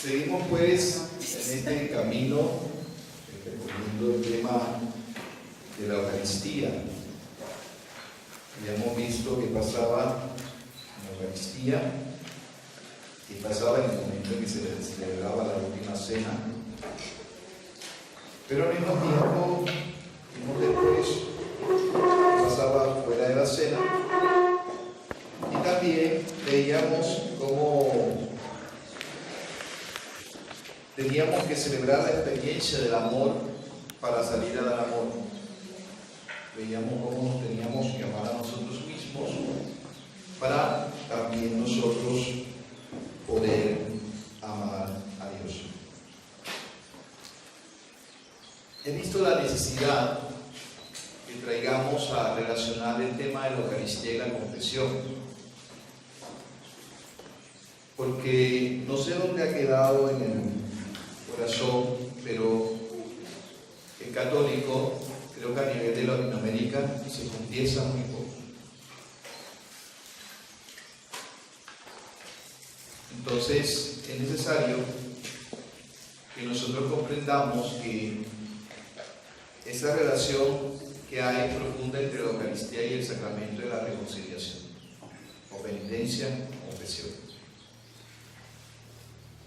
Seguimos pues en este camino recorriendo el tema de la Eucaristía. Ya hemos visto qué pasaba en la Eucaristía, qué pasaba en el momento en que se celebraba la última cena, pero al mismo tiempo vimos después qué pasaba fuera de la cena y también veíamos cómo teníamos que celebrar la experiencia del amor para salir a dar amor. Veíamos cómo nos teníamos que amar a nosotros mismos para también nosotros poder amar a Dios. He visto la necesidad que traigamos a relacionar el tema de la Eucaristía y la confesión, porque no sé dónde ha quedado en el corazón, pero el católico, creo que a nivel de Latinoamérica, se confiesa muy poco. Entonces es necesario que nosotros comprendamos que esa relación que hay profunda entre la Eucaristía y el sacramento de la reconciliación, o penitencia, o confesión.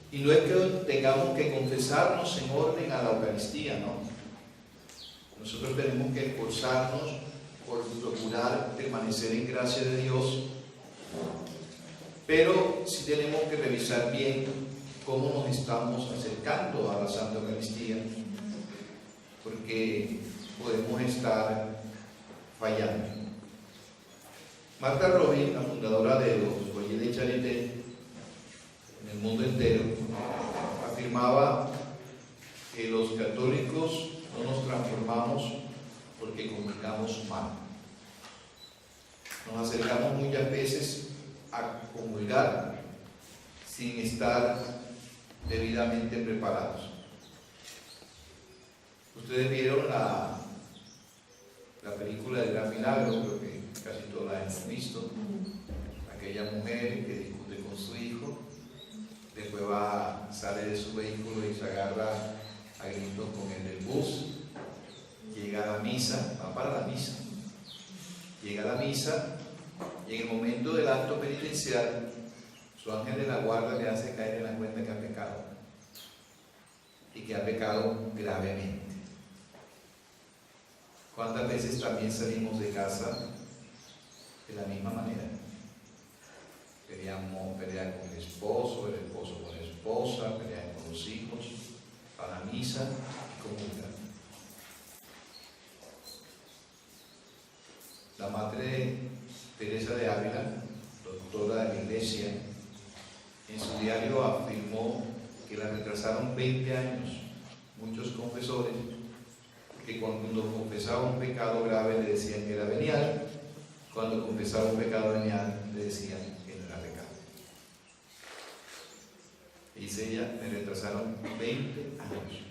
Y no es que tengamos que confesarnos en orden a la Eucaristía, no. Nosotros tenemos que esforzarnos por procurar permanecer en gracia de Dios, pero sí tenemos que revisar bien cómo nos estamos acercando a la Santa Eucaristía, porque podemos estar fallando. Martha Robin, la fundadora de los Foyers de Charité en el mundo entero, afirmaba que los católicos no nos transformamos porque comulgamos mal. Nos acercamos muchas veces a comulgar sin estar debidamente preparados. Ustedes vieron la película del Gran Milagro, creo que casi todos la hemos visto. Aquella mujer que discute con su hijo, después sale de su vehículo y se agarra a gritos con el del bus, llega a la misa, va para la misa, llega a la misa y en el momento del acto penitencial su ángel de la guarda le hace caer en la cuenta que ha pecado y que ha pecado gravemente. ¿Cuántas veces también salimos de casa de la misma manera? Queríamos pelear con el esposo con la esposa, pelear con los hijos, para la misa y comulgar. La madre Teresa de Ávila, doctora de la Iglesia, en su diario afirmó que la retrasaron 20 años muchos confesores, porque cuando confesaba un pecado grave le decían que era venial, cuando confesaba un pecado venial le decían que no era pecado. Dice ella, me retrasaron 20 años.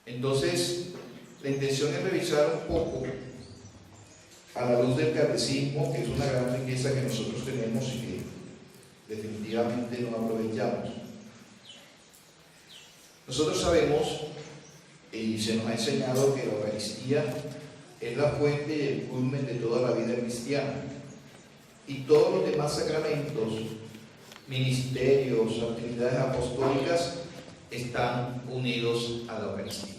Entonces, la intención es revisar un poco a la luz del catecismo, que es una gran riqueza que nosotros tenemos y que definitivamente no aprovechamos. Nosotros sabemos y se nos ha enseñado que la Eucaristía es la fuente y el culmen de toda la vida cristiana, y todos los demás sacramentos, ministerios, actividades apostólicas están unidos a la Eucaristía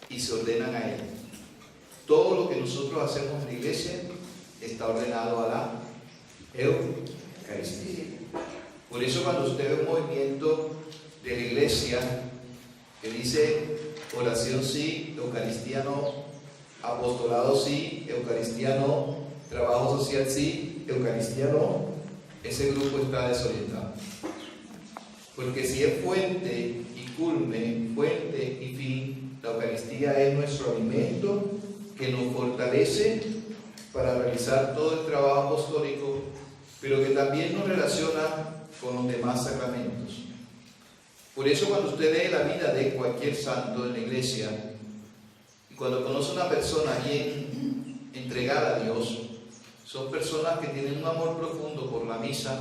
y se ordenan a ella. Todo lo que nosotros hacemos en la iglesia está ordenado a la Eucaristía. Por eso cuando usted ve un movimiento de la iglesia que dice oración sí, Eucaristía no, apostolado sí, Eucaristía no, trabajo social sí, Eucaristía no, ese grupo está desorientado. Porque si es fuente y culmen, fuente y fin, la Eucaristía es nuestro alimento que nos fortalece para realizar todo el trabajo apostólico, pero que también nos relaciona con los demás sacramentos. Por eso cuando usted lee la vida de cualquier santo en la iglesia, y cuando conoce a una persona bien entregada a Dios, son personas que tienen un amor profundo por la misa,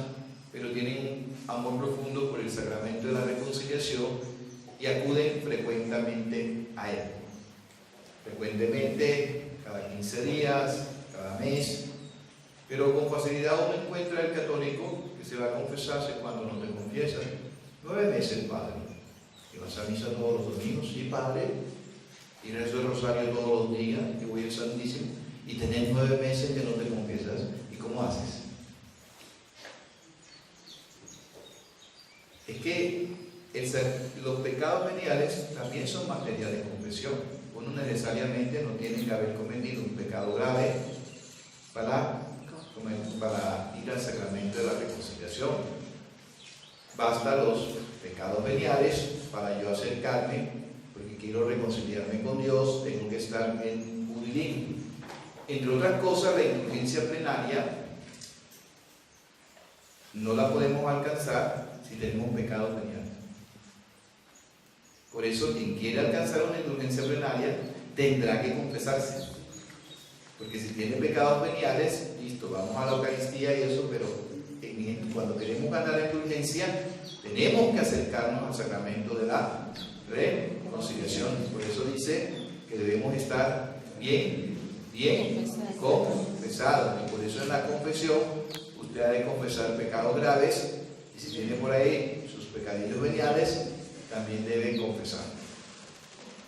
pero tienen un amor profundo por el sacramento de la reconciliación y acuden frecuentemente a él. Frecuentemente, cada 15 días, cada mes, pero con facilidad uno encuentra el católico que se va a confesarse cuando no te confiesa. 9 meses, padre, que vas a misa todos los domingos, sí, padre, y rezo el rosario todos los días, que voy al Santísimo, y tenés 9 meses que no te confiesas, ¿y cómo haces? Es que los pecados veniales también son materia de confesión. Uno necesariamente no tiene que haber cometido un pecado grave para ir al sacramento de la reconciliación. Basta los pecados veniales para yo acercarme, porque quiero reconciliarme con Dios, tengo que estar en pudilín. Entre otras cosas, la indulgencia plenaria no la podemos alcanzar si tenemos pecados veniales. Por eso, quien quiere alcanzar una indulgencia plenaria tendrá que confesarse. Porque si tiene pecados veniales, listo, vamos a la Eucaristía y eso, pero cuando queremos ganar la indulgencia, tenemos que acercarnos al sacramento de la reconciliación. Por eso dice que debemos estar bien confesados. Y por eso en la confesión usted ha de confesar pecados graves, y si tiene por ahí sus pecadillos veniales, también debe confesar.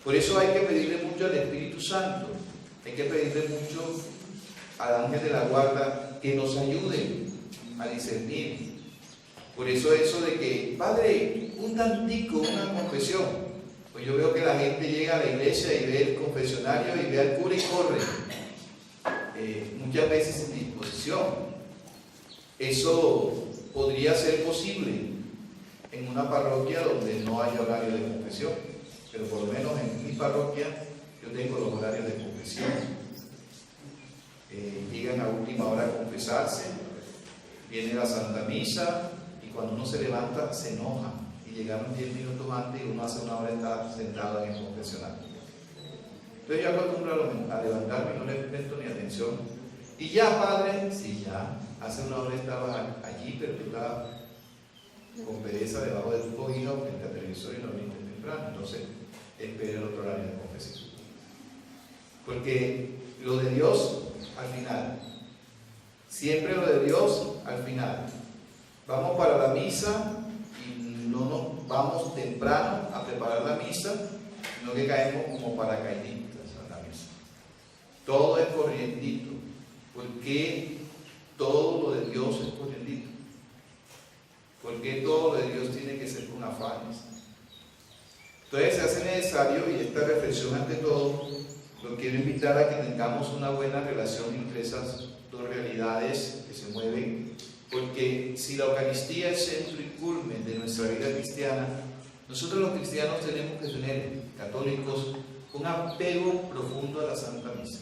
Por eso hay que pedirle mucho al Espíritu Santo, hay que pedirle mucho al ángel de la guarda que nos ayude a discernir. Por eso de que, padre, un tantico, una confesión. Pues yo veo que la gente llega a la iglesia y ve el confesionario y ve al cura y corre. Muchas veces sin disposición. Eso podría ser posible en una parroquia donde no hay horario de confesión, pero por lo menos en mi parroquia yo tengo los horarios de confesión. Llegan a última hora a confesarse, viene la Santa Misa y cuando uno se levanta se enoja y llegaron 10 minutos antes y uno hace una hora está sentado en el confesionario. Entonces yo acostumbro a levantarme y no le presto ni atención. Y ya, padre, sí, ya, hace una hora estaba allí, pero tú estabas con pereza debajo de tu cobija frente al televisor y no viniste temprano. Entonces esperé el otro horario de confesión. Porque lo de Dios al final, siempre lo de Dios al final. Vamos para la misa y no nos vamos temprano a preparar la misa, sino que caemos como paracaidistas a la misa. Todo es corrientito. ¿Por qué todo lo de Dios es corrientito? ¿Por qué todo lo de Dios tiene que ser con afanes? Entonces se hace necesario, y esta reflexión ante todo, lo quiero invitar a que tengamos una buena relación entre esas dos realidades que se mueven, porque si la Eucaristía es centro y culmen de nuestra vida cristiana, nosotros los cristianos tenemos que tener, católicos, un apego profundo a la Santa Misa.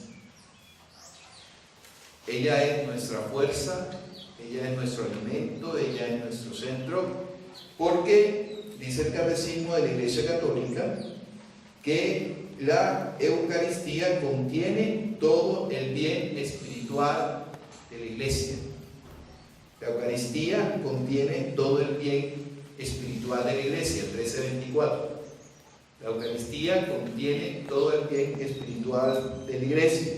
Ella es nuestra fuerza, ella es nuestro alimento, ella es nuestro centro, porque dice el Catecismo de la Iglesia Católica que la Eucaristía contiene todo el bien espiritual de la Iglesia. La Eucaristía contiene todo el bien espiritual de la Iglesia, 13:24. La Eucaristía contiene todo el bien espiritual de la Iglesia.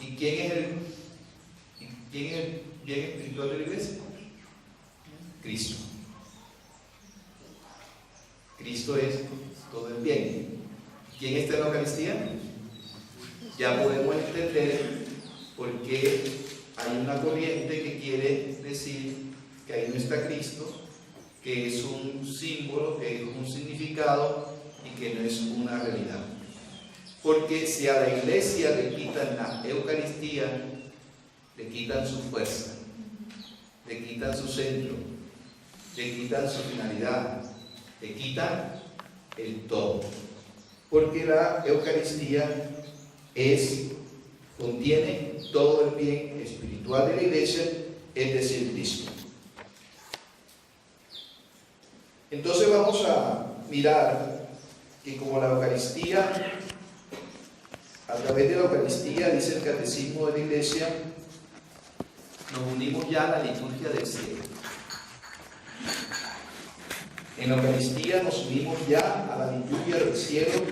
¿Y quién es el bien espiritual de la Iglesia? Cristo. Cristo es todo el bien. ¿Quién está en la Eucaristía? Ya podemos entender por qué hay una corriente que quiere decir que ahí no está Cristo, que es un símbolo, que es un significado y que no es una realidad. Porque si a la Iglesia le quitan la Eucaristía, le quitan su fuerza, le quitan su centro, le quitan su finalidad, le quitan el todo. Porque la Eucaristía contiene todo el bien espiritual de la Iglesia, es decir, Cristo. Entonces vamos a mirar que como la Eucaristía, a través de la Eucaristía, dice el Catecismo de la Iglesia, nos unimos ya a la liturgia del cielo. En la Eucaristía nos unimos ya a la liturgia del cielo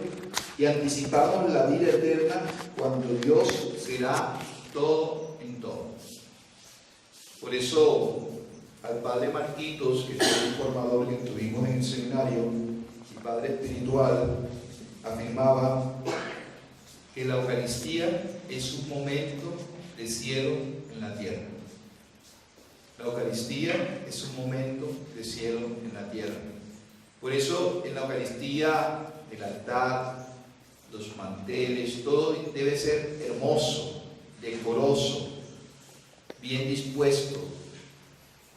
y anticipamos la vida eterna cuando Dios será todo en todo. Por eso al padre Marquitos, que fue un formador que tuvimos en el seminario, y padre espiritual, afirmaba que la Eucaristía es un momento de cielo en la tierra. La Eucaristía es un momento de cielo en la tierra. Por eso en la Eucaristía el altar, los manteles, todo debe ser hermoso, decoroso, bien dispuesto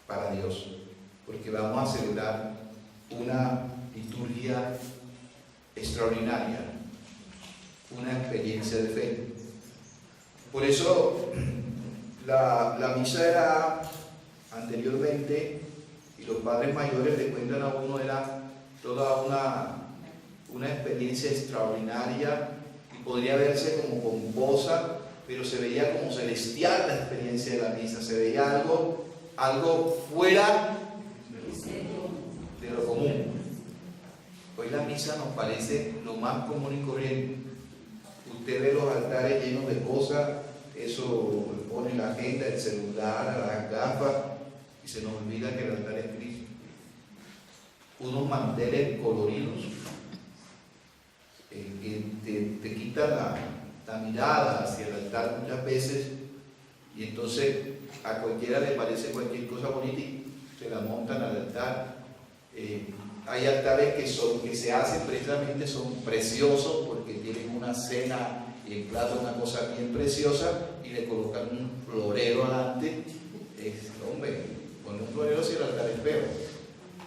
para Dios, porque vamos a celebrar una liturgia extraordinaria, una experiencia de fe. Por eso la misa era anteriormente, y los padres mayores le cuentan a uno, era toda una experiencia extraordinaria y podría verse como pomposa, pero se veía como celestial la experiencia de la misa, se veía algo fuera de lo común. Hoy la misa nos parece lo más común y corriente. Usted ve los altares llenos de cosas, eso pone la agenda, el celular, las gafas, y se nos olvida que el altar es Cristo. Unos manteles coloridos que te quitan la mirada hacia el altar muchas veces, y entonces a cualquiera le parece cualquier cosa bonita y se la montan al altar. Hay altares que se hacen precisamente, son preciosos porque tienen una cena y el plato una cosa bien preciosa y le colocan un florero adelante. Hombre, con un florero si el altar es feo,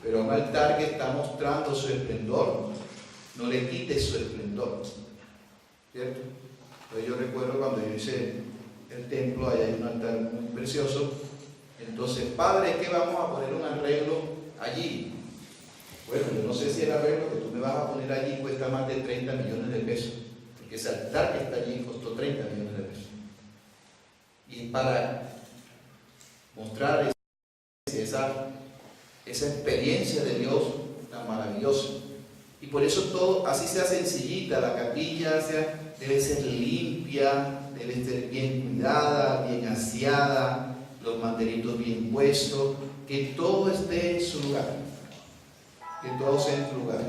pero a un altar que está mostrando su esplendor, no le quite su esplendor, ¿cierto? Entonces yo recuerdo cuando yo hice el templo, allá hay un altar muy precioso. Entonces, padre, ¿qué vamos a poner un arreglo allí? Bueno, yo no sé si el arreglo que tú me vas a poner allí cuesta más de 30 millones de pesos, porque ese altar que está allí costó 30 millones de pesos. Y para mostrar esa experiencia de Dios tan maravillosa. Y por eso todo, así sea sencillita, la capilla debe ser limpia, debe ser bien cuidada, bien aseada, los mantelitos bien puestos, que todo esté en su lugar, que todo sea en su lugar.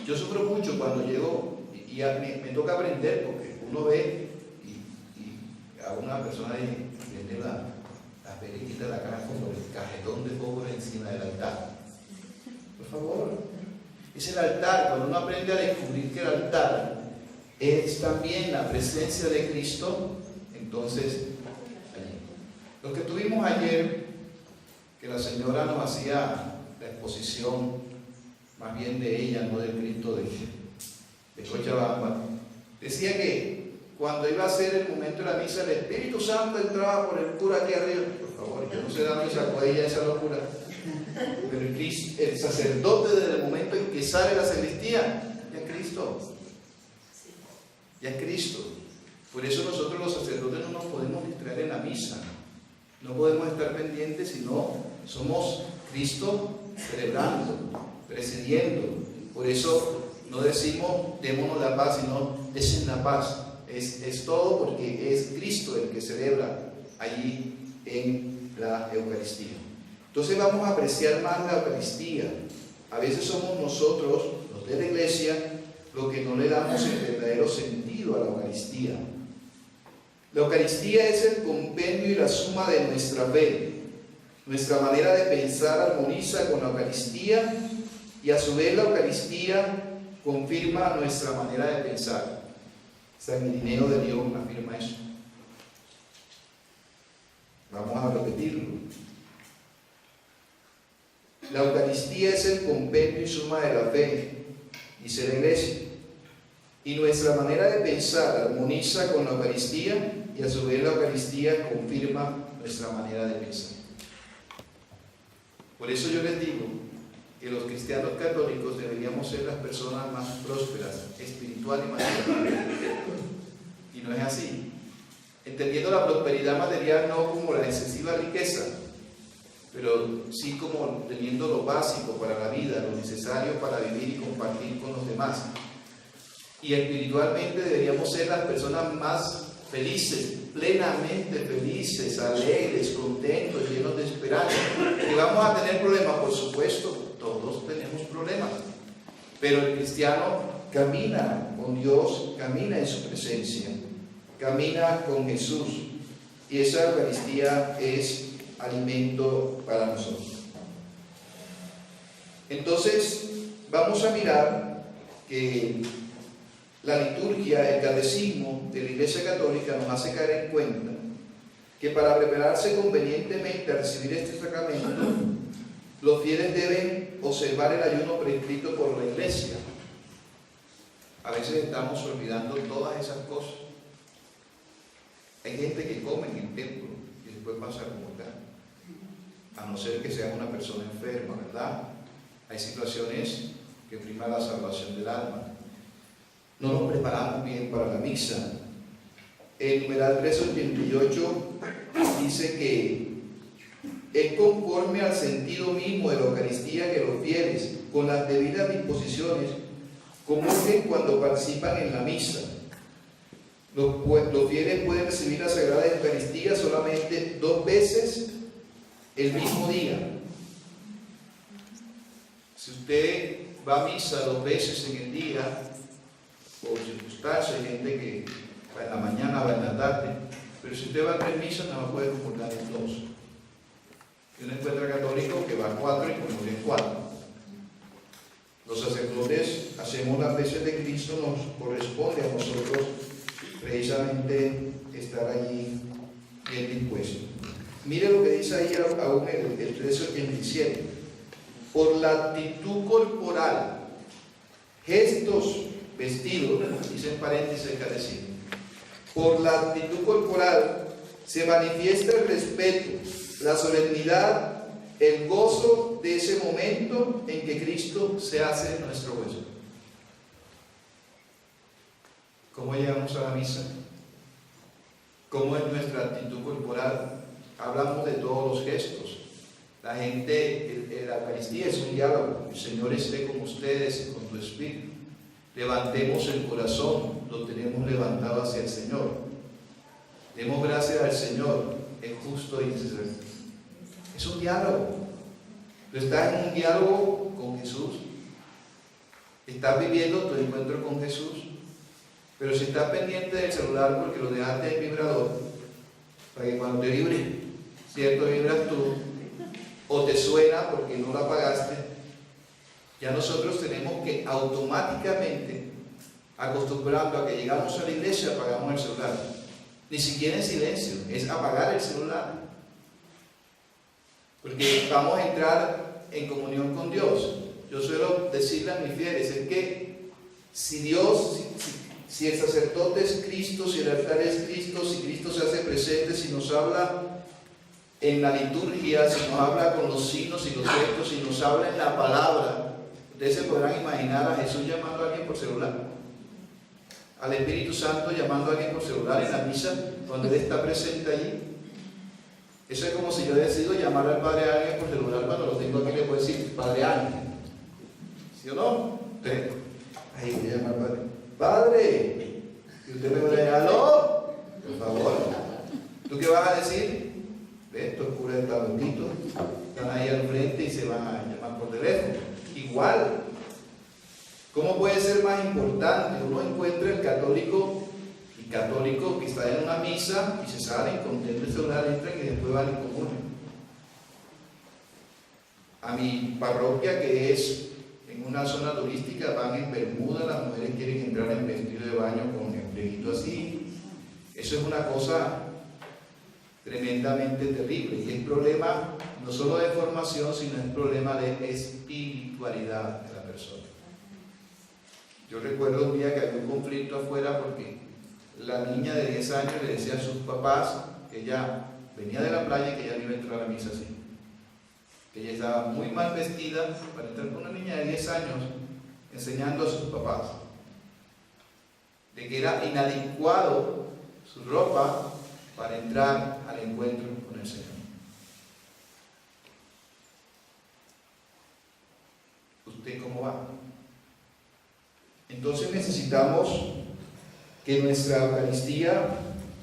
Yo sufro mucho cuando llego y me toca aprender, porque uno ve y a una persona le tiene las velitas de la cara como el cajetón de focos encima del altar. Por favor, es el altar. Cuando uno aprende a descubrir que el altar es también la presencia de Cristo, entonces allí. Lo que tuvimos ayer, que la señora nos hacía la exposición, más bien de ella, no del Cristo de Cochabamba, decía que cuando iba a ser el momento de la misa, el Espíritu Santo entraba por el cura aquí arriba. Por favor, yo no sé de dónde sacó ella esa locura, pero el sacerdote, desde el momento en que sale la sacristía, ya es Cristo. Ya es Cristo. Por eso nosotros los sacerdotes no nos podemos distraer en la misa. No podemos estar pendientes, sino somos Cristo celebrando, presidiendo. Por eso no decimos démonos la paz, sino desen la paz. Es todo porque es Cristo el que celebra allí en la Eucaristía. Entonces vamos a apreciar más la Eucaristía. A veces somos nosotros, los de la Iglesia, los que no le damos el verdadero sentido a la Eucaristía. La Eucaristía es el compendio y la suma de nuestra fe. Nuestra manera de pensar armoniza con la Eucaristía y a su vez la Eucaristía confirma nuestra manera de pensar. San Irineo de Lyon afirma eso. Vamos a repetirlo. La Eucaristía es el compendio y suma de la fe, dice la Iglesia, y nuestra manera de pensar armoniza con la Eucaristía y a su vez la Eucaristía confirma nuestra manera de pensar. Por eso yo les digo que los cristianos católicos deberíamos ser las personas más prósperas, espiritual y material. Y no es así. Entendiendo la prosperidad material no como la excesiva riqueza, pero sí como teniendo lo básico para la vida, lo necesario para vivir y compartir con los demás. Y espiritualmente deberíamos ser las personas más felices, plenamente felices, alegres, contentos, llenos de esperanza. ¿Que vamos a tener problemas? Por supuesto, todos tenemos problemas, pero el cristiano camina con Dios, camina en su presencia, camina con Jesús, y esa Eucaristía es alimento para nosotros. Entonces vamos a mirar que la liturgia, el catecismo de la Iglesia Católica nos hace caer en cuenta que para prepararse convenientemente a recibir este sacramento, los fieles deben observar el ayuno prescrito por la Iglesia. A veces estamos olvidando todas esas cosas. Hay gente que come en el templo y después pasa a comulgar, a no ser que sea una persona enferma, ¿verdad? Hay situaciones que prima la salvación del alma. No nos preparamos bien para la misa. El numeral 388 dice que es conforme al sentido mismo de la Eucaristía que los fieles, con las debidas disposiciones, comulguen cuando participan en la misa. Los fieles pueden recibir la Sagrada Eucaristía solamente 2 veces el mismo día. Si usted va a misa 2 veces en el día, por circunstancias, hay gente que va en la mañana, va en la tarde, pero si usted va a 3 misas, nada más puede comulgar en 2. Y uno encuentra católico que va a 4 y comulga en 4. Los sacerdotes hacemos las veces de Cristo, nos corresponde a nosotros precisamente estar allí bien dispuestos. Mire lo que dice ahí aún el 1387. Por la actitud corporal, gestos, vestidos, dice en paréntesis el catecismo, por la actitud corporal se manifiesta el respeto, la solemnidad, el gozo de ese momento en que Cristo se hace nuestro hueso. ¿Cómo llegamos a la misa? ¿Cómo es nuestra actitud corporal? Hablamos de todos los gestos. La gente, la Eucaristía es un diálogo. El Señor esté con ustedes y con tu espíritu. Levantemos el corazón, lo tenemos levantado hacia el Señor. Demos gracias al Señor, es justo y necesario. Es un diálogo. Tú estás en un diálogo con Jesús. Estás viviendo tu encuentro con Jesús. Pero si estás pendiente del celular porque lo dejaste en vibrador, para que cuando te vibre, ¿cierto? Vibras tú, o te suena porque no lo apagaste, ya nosotros tenemos que automáticamente, acostumbrando a que llegamos a la iglesia, apagamos el celular. Ni siquiera en silencio, es apagar el celular. Porque vamos a entrar en comunión con Dios. Yo suelo decirle a mis fieles, es que si Dios, si el sacerdote es Cristo, si el altar es Cristo, si Cristo se hace presente, si nos habla en la liturgia, si nos habla con los signos y los gestos, si nos habla en la palabra, ustedes se podrán imaginar a Jesús llamando a alguien por celular, al Espíritu Santo llamando a alguien por celular en la misa, cuando Él está presente allí. Eso es como si yo decido llamar al Padre Ángel por celular cuando lo tengo aquí, le puedo decir Padre Ángel, ¿sí o no? Entonces, ahí voy a llamar al Padre. Padre, y usted me va a decir, ¿aló? Por favor, ¿tú qué vas a decir? Estos curas están loquitos, están ahí al frente y se van a llamar por teléfono. Igual, ¿cómo puede ser más importante? Uno encuentra el católico que está en una misa y se salen, contemplan el celular, entran y después van en común. A mi parroquia, que es en una zona turística, van en bermuda, las mujeres quieren entrar en vestido de baño con el pleguito así. Eso es una cosa tremendamente terrible y es problema no solo de formación, sino es problema de espiritualidad de la persona. Yo recuerdo un día que había un conflicto afuera porque la niña de 10 años le decía a sus papás que ella venía de la playa y que ella no iba a entrar a la misa así, que ella estaba muy mal vestida para entrar con una niña de 10 años enseñando a sus papás de que era inadecuado su ropa para entrar al encuentro con el Señor. Entonces necesitamos que nuestra Eucaristía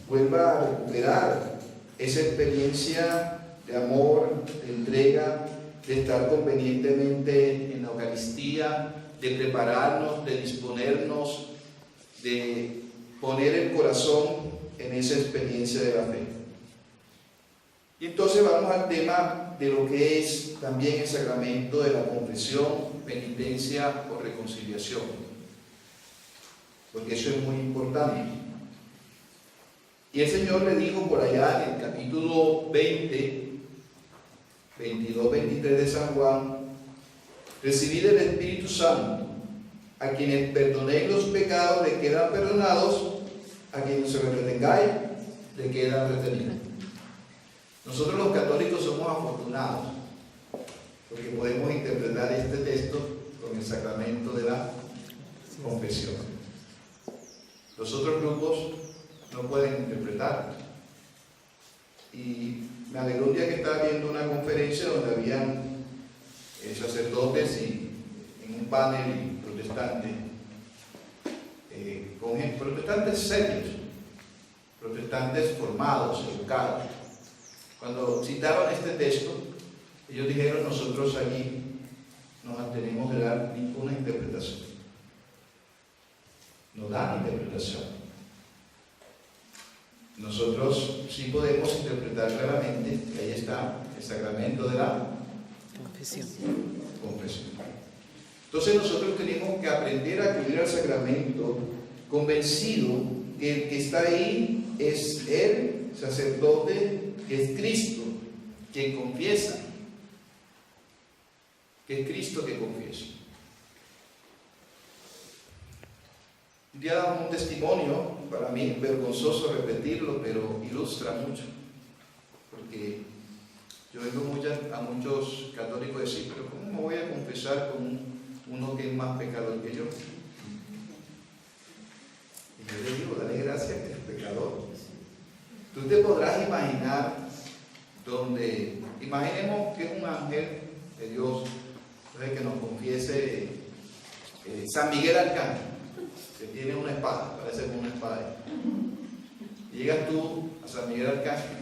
vuelva a recuperar esa experiencia de amor, de entrega, de estar convenientemente en la Eucaristía, de prepararnos, de disponernos, de poner el corazón en esa experiencia de la fe. Y entonces vamos al tema de lo que es también el sacramento de la confesión, penitencia o reconciliación, porque eso es muy importante. Y el Señor le dijo por allá en el capítulo 20, 22, 23 de San Juan: recibid el Espíritu Santo, a quienes perdonéis los pecados le quedan perdonados, a quienes se retengáis le quedan retenidos. Nosotros los católicos somos afortunados porque podemos interpretar este texto con el sacramento de la confesión. Los otros grupos no pueden interpretar. Y me alegró un día que estaba viendo una conferencia donde habían sacerdotes y en un panel protestantes, con protestantes serios, protestantes formados, educados. Cuando citaron este texto, ellos dijeron: nosotros aquí nos abstenemos de dar ninguna interpretación. No dan interpretación. Nosotros sí podemos interpretar claramente que ahí está el sacramento de la confesión. Entonces nosotros tenemos que aprender a acudir al sacramento convencido que el que está ahí es el sacerdote, que es Cristo, quien confiesa, que es Cristo que confiesa. Un día damos un testimonio, para mí es vergonzoso repetirlo, pero ilustra mucho, porque yo vengo a muchos católicos a decir: pero ¿cómo me voy a confesar con uno que es más pecador que yo? Y yo le digo: dale gracias que es pecador. Tú te podrás imaginar donde, imaginemos que es un ángel de Dios, que nos confiese San Miguel Arcángel, que tiene una espada, parece como una espada. Y llegas tú a San Miguel Arcángel: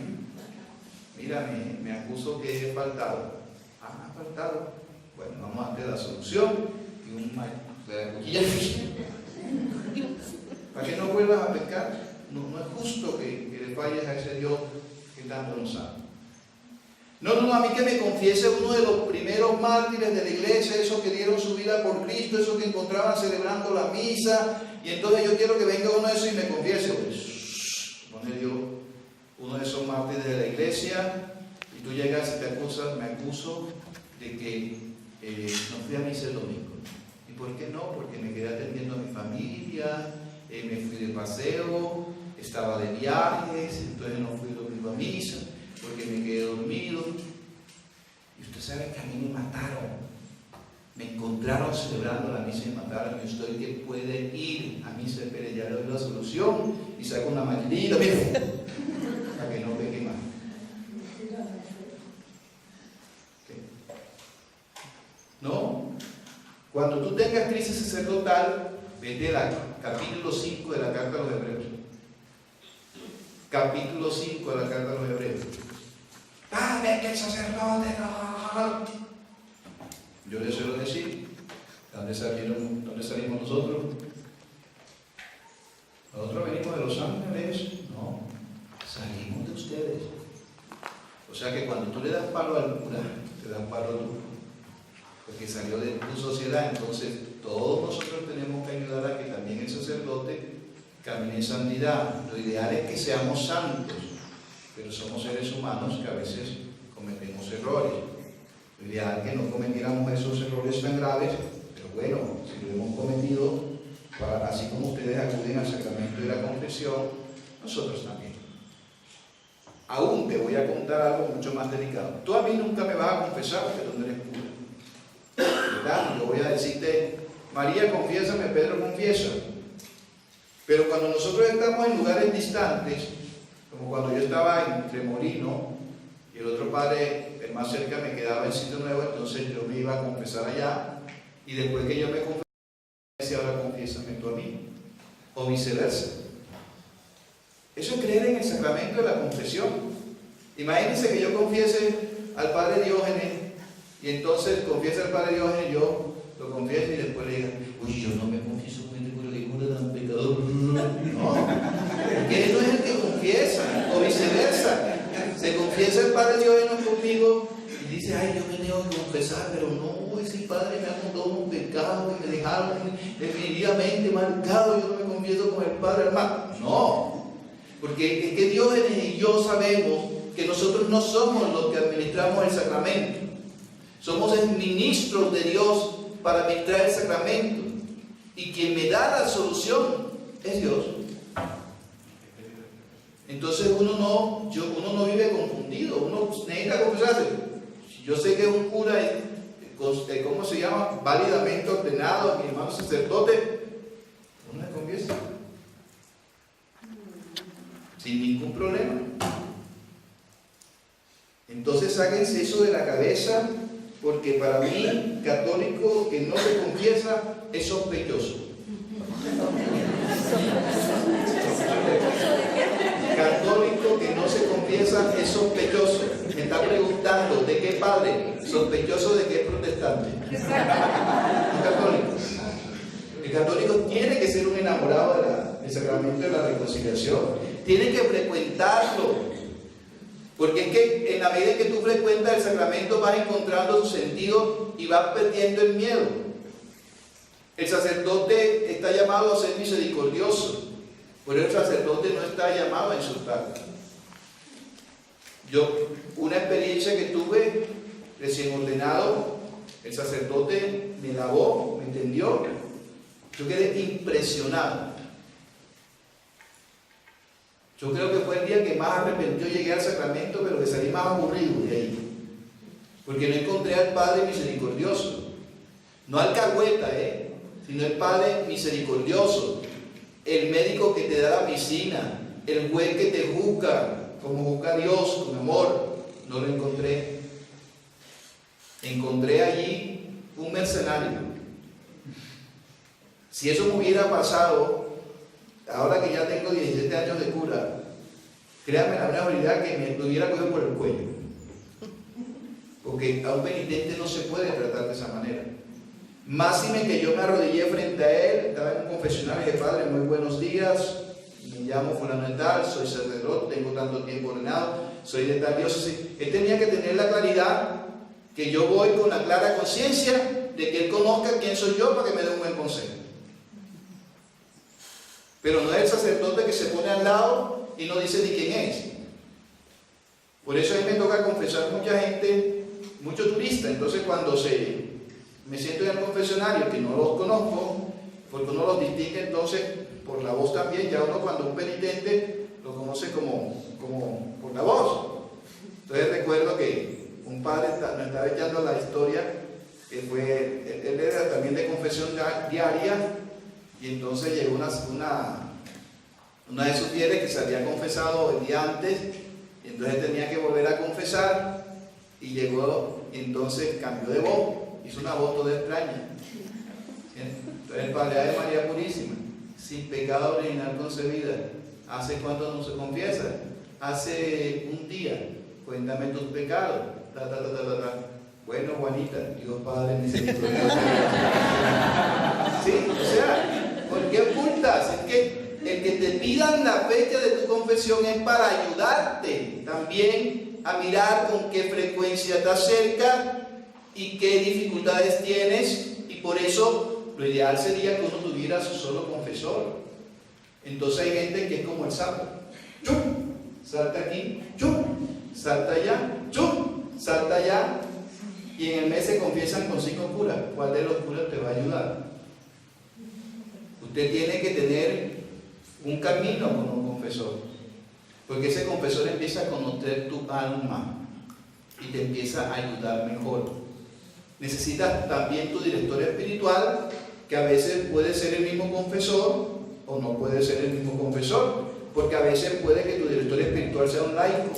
mira, me acuso que he faltado. Ah, ¿has faltado? Bueno, vamos a hacer la solución y una cuchilla para que no vuelvas a pecar. No es justo que le falles a ese Dios que tanto nos ama. No, a mí que me confiese uno de los primeros mártires de la iglesia, esos que dieron su vida por Cristo, esos que encontraban celebrando la misa, y entonces yo quiero que venga uno de esos y me confiese. Pues, pone Dios, uno de esos mártires de la iglesia, y tú llegas y te acusas: me acuso de que no fui a misa el domingo. ¿Y por qué no? Porque me quedé atendiendo a mi familia, me fui de paseo, estaba de viajes, entonces no fui el domingo a misa, porque me quedé dormido. Y usted sabe que a mí me mataron. Me encontraron celebrando la misa y me mataron. Y usted que puede ir a misa, pero ya le doy la solución y saco una maldita, mire, para que no peque más. ¿Qué? No. Cuando tú tengas crisis sacerdotal, vete al capítulo 5 de la carta a los Hebreos. Capítulo 5 de la carta a los Hebreos. ¡Dame que el sacerdote no! Yo les suelo decir: ¿dónde salimos nosotros? ¿Nosotros venimos de los ángeles? No, salimos de ustedes. O sea que cuando tú le das palo al cura, te das palo tú, porque salió de tu sociedad. Entonces todos nosotros tenemos que ayudar a que también el sacerdote camine en santidad. Lo ideal es que seamos santos, pero somos seres humanos que a veces cometemos errores. Lo ideal es que no cometiéramos esos errores tan graves, pero bueno, si lo hemos cometido, así como ustedes acuden al sacramento de la confesión, nosotros también. Aún te voy a contar algo mucho más delicado. Tú a mí nunca me vas a confesar porque tú no eres cura, ¿verdad? Yo voy a decirte: María, confiésame, Pedro, confiesa. Pero cuando nosotros estamos en lugares distantes, como cuando yo estaba en Tremolino y el otro padre, el más cerca, me quedaba en Sitio Nuevo, entonces yo me iba a confesar allá, y después que yo me confesé, decía: ahora confiésame o viceversa. Eso es creer en el sacramento de la confesión. Imagínense que yo confiese al Padre Diógenes y entonces confiese al Padre Diógenes, yo lo confieso y después le diga, uy, yo no me confieso con este cura, que cura tan pecador. No, porque él no es el que confiesa, o viceversa. Se confiesa el Padre Diógenes conmigo y dice, ay, yo me tengo que confesar, pero no, ese Padre me ha contado unos pecados que me dejaron definitivamente marcado, yo no me confieso con el Padre, hermano. No, porque es que Diógenes y yo sabemos que nosotros no somos los que administramos el sacramento. Somos el ministros de Dios para administrar el sacramento. Y quien me da la solución es Dios. Entonces uno no vive confundido, uno necesita confesarse. Yo sé que un cura es, ¿cómo se llama? Válidamente ordenado, mi hermano sacerdote, uno se confiesa. Sin ningún problema. Entonces sáquense eso de la cabeza, porque para mí, católico que no se confiesa es sospechoso. Católico que no se confiesa es sospechoso. Me está preguntando de qué padre, sospechoso de que es protestante. Un católico. El católico tiene que ser un enamorado del sacramento de la reconciliación. Tiene que frecuentarlo. Porque es que en la medida en que tú frecuentas el sacramento vas encontrando su sentido y vas perdiendo el miedo. El sacerdote está llamado a ser misericordioso, pero el sacerdote no está llamado a insultar. Una experiencia que tuve recién ordenado, el sacerdote me lavó, me entendió, yo quedé impresionado. Yo creo que fue el día que más arrepentido llegué al sacramento, pero que salí más aburrido de ahí. Porque no encontré al Padre misericordioso. No al cagüeta, sino el Padre misericordioso. El médico que te da la medicina. El juez que te juzga, como juzga Dios, con amor. No lo encontré. Encontré allí un mercenario. Si eso me hubiera pasado, ahora que ya tengo 17 años de cura, créanme la realidad que me hubiera cogido por el cuello. Porque a un penitente no se puede tratar de esa manera. Máxime que yo me arrodillé frente a él, estaba en un confesionario y dije, Padre, muy buenos días, me llamo fulano de tal, soy sacerdote, tengo tanto tiempo ordenado, soy de tal diócesis. Él tenía que tener la claridad que yo voy con la clara conciencia de que él conozca quién soy yo para que me dé un buen consejo. Pero no es el sacerdote que se pone al lado y no dice ni quién es. Por eso a mí me toca confesar mucha gente, mucho turista. Entonces cuando me siento en el confesionario que no los conozco, porque uno los distingue entonces por la voz también. Ya uno cuando un penitente lo conoce como por la voz. Entonces recuerdo que un padre me estaba echando la historia, que él era también de confesión diaria. Y entonces llegó una de sus fieles que se había confesado el día antes, y entonces tenía que volver a confesar, y llegó, y entonces cambió de voz, hizo una voz toda extraña. Entonces el Padre Ave María Purísima, sin pecado original concebida, ¿hace cuánto no se confiesa? Hace un día, cuéntame tus pecados, Bueno, Juanita, Dios Padre misericordioso. Sí, o sea, ¿por qué ocultas? Es que el que te pidan la fecha de tu confesión es para ayudarte también a mirar con qué frecuencia te acercas y qué dificultades tienes, y por eso lo ideal sería que uno tuviera su solo confesor. Entonces hay gente que es como el sapo. ¡Chum! Salta aquí, ¡chum! Salta allá, ¡chum! Salta allá, y en el mes se confiesan con 5 curas. ¿Cuál de los curas te va a ayudar? Usted tiene que tener un camino con un confesor, porque ese confesor empieza a conocer tu alma y te empieza a ayudar mejor. Necesitas también tu director espiritual, que a veces puede ser el mismo confesor o no puede ser el mismo confesor, porque a veces puede que tu director espiritual sea un laico.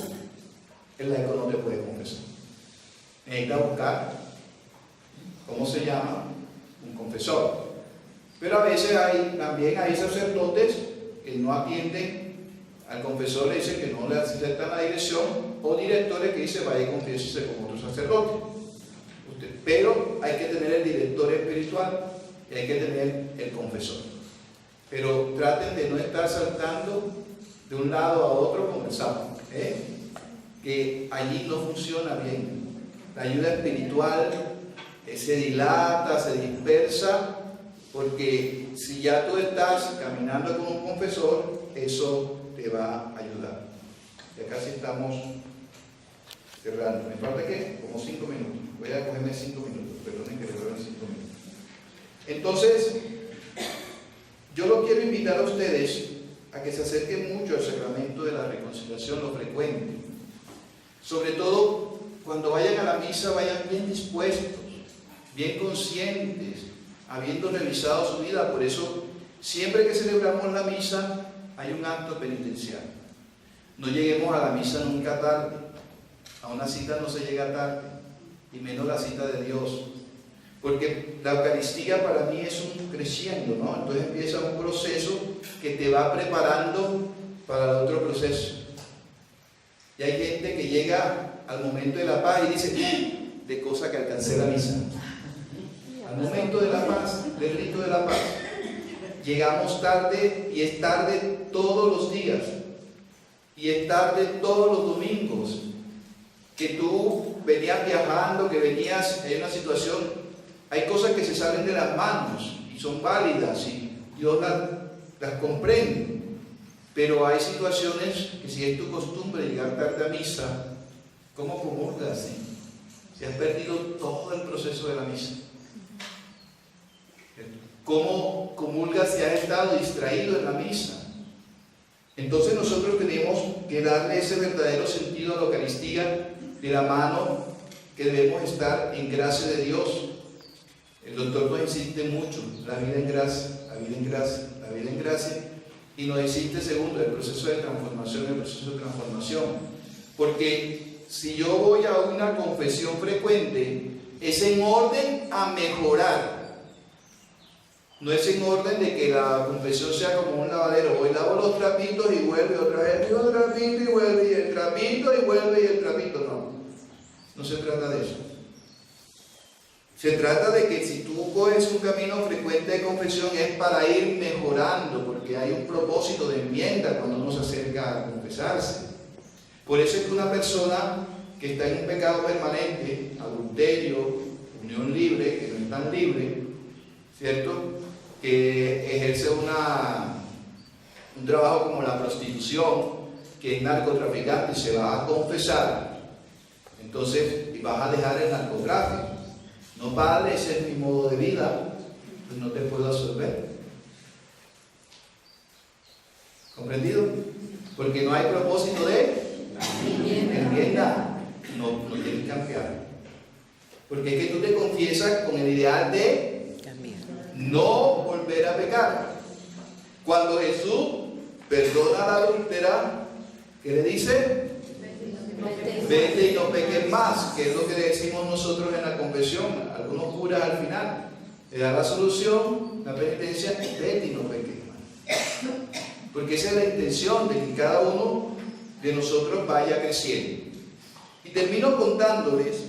El laico no te puede confesar. Necesita buscar, ¿cómo se llama? Un confesor. Pero a veces también hay sacerdotes que no atienden al confesor, le dicen que no le aceptan la dirección, o directores que dicen vaya y confiésese con otro sacerdote. Pero hay que tener el director espiritual y hay que tener el confesor. Pero traten de no estar saltando de un lado a otro con el sapo, que allí no funciona bien. La ayuda espiritual se dilata, se dispersa, porque si ya tú estás caminando con un confesor, eso te va a ayudar. Ya casi estamos cerrando. ¿Me falta qué? Como 5 minutos. Voy a cogerme 5 minutos. Perdonen que le fueron 5 minutos. Entonces, yo lo quiero invitar a ustedes a que se acerquen mucho al sacramento de la reconciliación, lo frecuente. Sobre todo, cuando vayan a la misa, vayan bien dispuestos, bien conscientes, habiendo revisado su vida. Por eso, siempre que celebramos la misa, hay un acto penitencial. No lleguemos a la misa nunca tarde. A una cita no se llega tarde, y menos la cita de Dios. Porque la Eucaristía para mí es un creciendo, ¿no? Entonces empieza un proceso que te va preparando para el otro proceso. Y hay gente que llega al momento de la paz y dice, de cosa que alcancé la misa. Al momento de la paz, del rito de la paz. Llegamos tarde, y es tarde todos los días. Y es tarde todos los domingos. Que tú venías viajando, que venías en una situación. Hay cosas que se salen de las manos y son válidas y Dios las comprende. Pero hay situaciones que, si es tu costumbre llegar tarde a misa, ¿cómo comulgas? Si has perdido todo el proceso de la misa. ¿Cómo comulgas si has estado distraído en la misa? Entonces nosotros tenemos que darle ese verdadero sentido a la Eucaristía, de la mano que debemos estar en gracia de Dios. El doctor nos insiste mucho, la vida en gracia, la vida en gracia, la vida en gracia, y nos insiste segundo, el proceso de transformación, el proceso de transformación. Porque si yo voy a una confesión frecuente, es en orden a mejorar. No es en orden de que la confesión sea como un lavadero. Hoy lavo los trapitos y vuelve otra vez, y otro trapito y vuelve, y el trapito y vuelve, y el trapito. No se trata de eso. Se trata de que si tú coges un camino frecuente de confesión es para ir mejorando, porque hay un propósito de enmienda cuando uno se acerca a confesarse. Por eso es que una persona que está en un pecado permanente, adulterio, unión libre, que no es tan libre, ¿cierto?, que ejerce un trabajo como la prostitución, que es narcotraficante, y se va a confesar, entonces vas a dejar el narcotráfico. No, padre, ese es mi modo de vida, pues no te puedo absolver. ¿Comprendido? Porque no hay propósito de enmienda. No tienes que cambiar. Porque es que tú te confiesas con el ideal de no volver a pecar. Cuando Jesús perdona a la adúltera, ¿qué le dice? Vete y no peques más, que es lo que le decimos nosotros en la confesión. Algunos curas al final le dan la solución, la penitencia, vete y no peques más. Porque esa es la intención, de que cada uno de nosotros vaya creciendo. Y termino contándoles,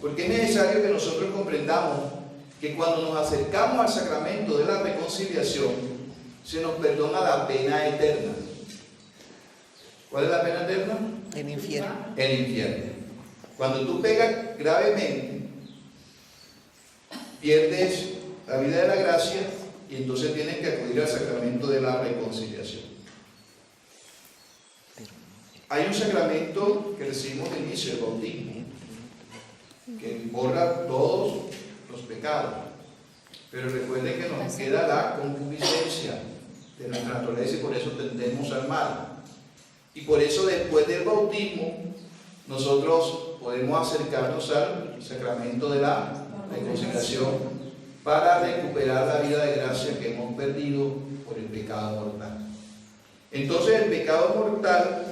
porque es necesario que nosotros comprendamos que cuando nos acercamos al sacramento de la reconciliación, se nos perdona la pena eterna. ¿Cuál es la pena eterna? El infierno. El infierno. Cuando tú pegas gravemente, pierdes la vida de la gracia y entonces tienes que acudir al sacramento de la reconciliación. Hay un sacramento que recibimos de inicio, el bautismo, que borra todos los pecados. Pero recuerden que nos queda la concupiscencia de nuestra naturaleza y por eso tendemos al mal. Y por eso después del bautismo nosotros podemos acercarnos al sacramento de la reconciliación para recuperar la vida de gracia que hemos perdido por el pecado mortal. Entonces el pecado mortal,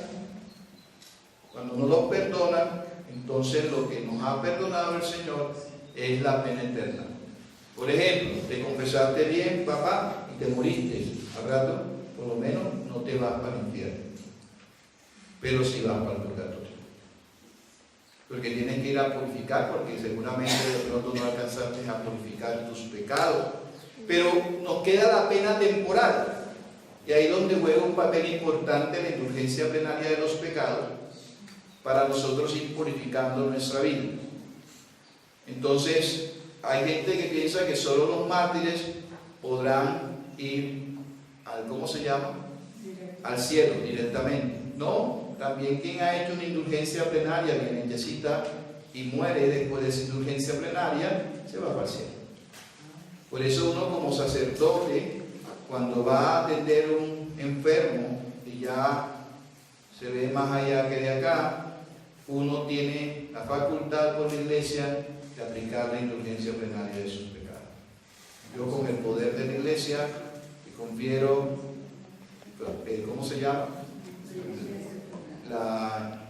cuando no lo perdona, entonces lo que nos ha perdonado el Señor es la pena eterna. Por ejemplo, te confesaste bien, papá, y te moriste. Al rato, por lo menos, no te vas para el infierno, pero sí vas para el purgatorio. Porque tienes que ir a purificar, porque seguramente de pronto no alcanzaste a purificar tus pecados. Pero nos queda la pena temporal. Y ahí es donde juega un papel importante la indulgencia plenaria de los pecados para nosotros ir purificando nuestra vida. Entonces, hay gente que piensa que solo los mártires podrán ir al, ¿cómo se llama? Al cielo directamente. No, también quien ha hecho una indulgencia plenaria bien hechecita y muere después de esa indulgencia plenaria, se va para el cielo. Por eso uno como sacerdote, cuando va a atender un enfermo y ya se ve más allá que de acá, uno tiene la facultad por la iglesia de aplicar la indulgencia plenaria de sus pecados. Yo con el poder de la iglesia te confiero, ¿cómo se llama? La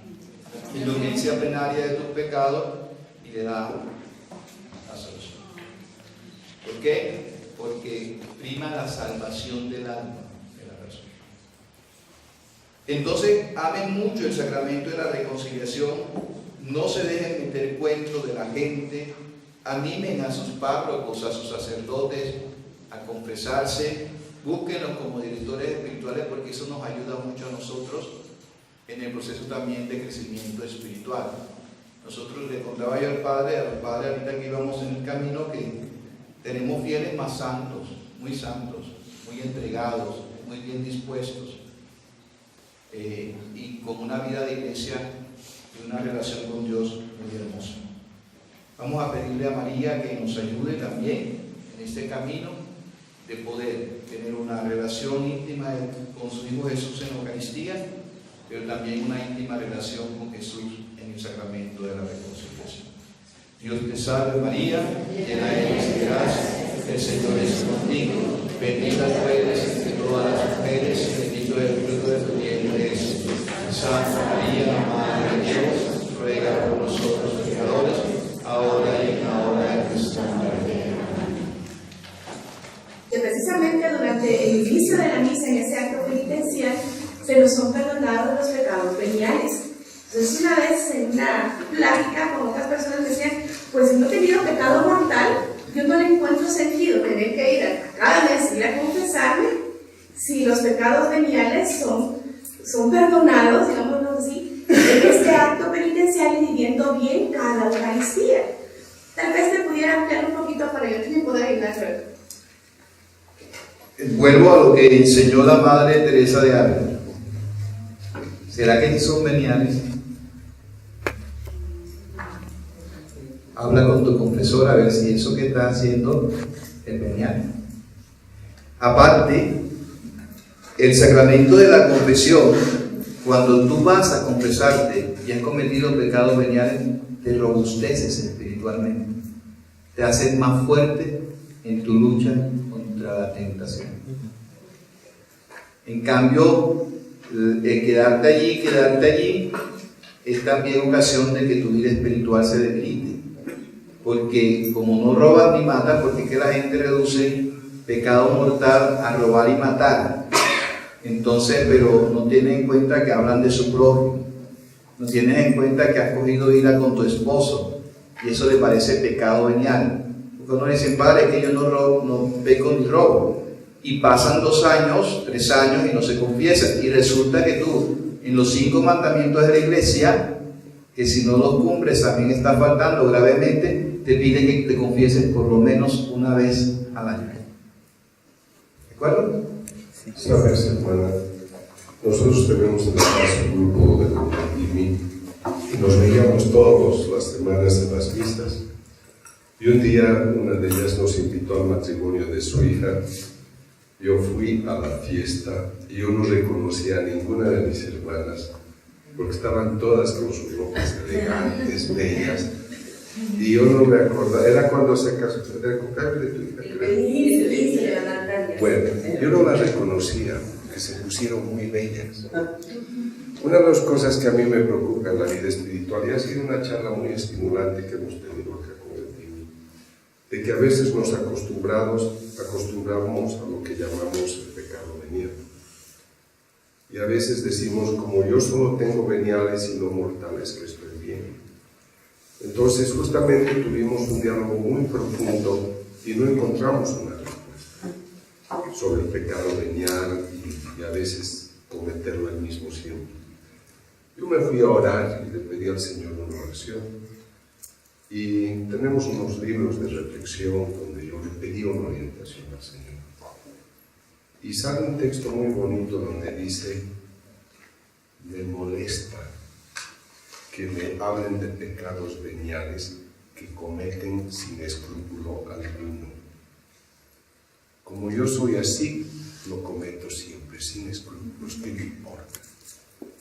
indulgencia plenaria de tus pecados y le da la solución. ¿Por qué? Porque prima la salvación del alma de la persona. Entonces, amen mucho el sacramento de la reconciliación, no se dejen meter cuentos de la gente, animen a sus párrocos, a sus sacerdotes a confesarse, búsquenlos como directores espirituales porque eso nos ayuda mucho a nosotros en el proceso también de crecimiento espiritual. Nosotros le contaba yo al padre ahorita que íbamos en el camino, que tenemos fieles más santos, muy entregados, muy bien dispuestos, y con una vida de iglesia y una relación con Dios muy hermosa. Vamos a pedirle a María que nos ayude también en este camino de poder tener una relación íntima con su Hijo Jesús en la Eucaristía, pero también una íntima relación con Jesús en el sacramento de la reconciliación. Dios te salve María, llena eres de gracia, el Señor es contigo, bendita tú eres entre todas las mujeres, bendito es el fruto de tu vientre Jesús. Santa María, Madre de Dios, ruega por nosotros pecadores, ahora y en la hora de nuestra muerte. Que precisamente durante el inicio de la misa, en ese acto penitencial, se nos son perdonados los pecados veniales. Entonces, una vez en una plática con otras personas me decían, pues si no he tenido pecado mortal, yo no le encuentro sentido tener que ir a cada mes ir a confesarme si los pecados veniales son perdonados, digámoslo así, en este acto penitencial y viviendo bien cada Eucaristía. Tal vez te pudiera ampliar un poquito para yo también poder ayudar. Vuelvo a lo que enseñó la Madre Teresa de Ávila. ¿Será que son veniales? Habla con tu confesor a ver si eso que está haciendo es venial. Aparte, el sacramento de la confesión, cuando tú vas a confesarte y has cometido pecados veniales, te robusteces espiritualmente, te haces más fuerte en tu lucha contra la tentación. En cambio, quedarte allí es también ocasión de que tu vida espiritual se debilite, porque como no robas ni matas, porque es que la gente reduce pecado mortal a robar y matar. Entonces, pero no tienen en cuenta que hablan de su prójimo, no tienes en cuenta que has cogido ira con tu esposo y eso le parece pecado venial. Porque uno dice, padre, que yo no robo, no peco ni robo, y pasan 2 años, 3 años y no se confiesan, y resulta que tú en los 5 mandamientos de la iglesia, que si no los cumples también está faltando gravemente, te pide que te confieses por lo menos una vez al año. ¿De acuerdo? Sabes, hermana, nosotros tenemos en la casa un grupo de Contimi y nos veíamos todas las semanas en las misas. Y un día una de ellas nos invitó al matrimonio de su hija. Yo fui a la fiesta y yo no reconocía a ninguna de mis hermanas porque estaban todas con sus ropas elegantes, bellas. Y yo no me acordaba, era cuando se casó, ¿era el cumpleaños de tu hija? Bueno, yo no las reconocía, que se pusieron muy bellas. Una de las cosas que a mí me preocupa en la vida espiritual, y ha sido una charla muy estimulante que hemos tenido acá con el Timi, de que a veces nos acostumbramos a lo que llamamos el pecado venial. Y a veces decimos, como yo solo tengo veniales y no mortales, que estoy bien. Entonces justamente tuvimos un diálogo muy profundo y no encontramos una respuesta sobre el pecado venial y a veces cometerlo el mismo siempre. Yo me fui a orar y le pedí al Señor una oración. Y tenemos unos libros de reflexión donde yo le pedí una orientación al Señor. Y sale un texto muy bonito donde dice: me molesta que me hablen de pecados veniales que cometen sin escrúpulo alguno. Como yo soy así, lo cometo siempre, sin escrúpulos. ¿Qué me importa?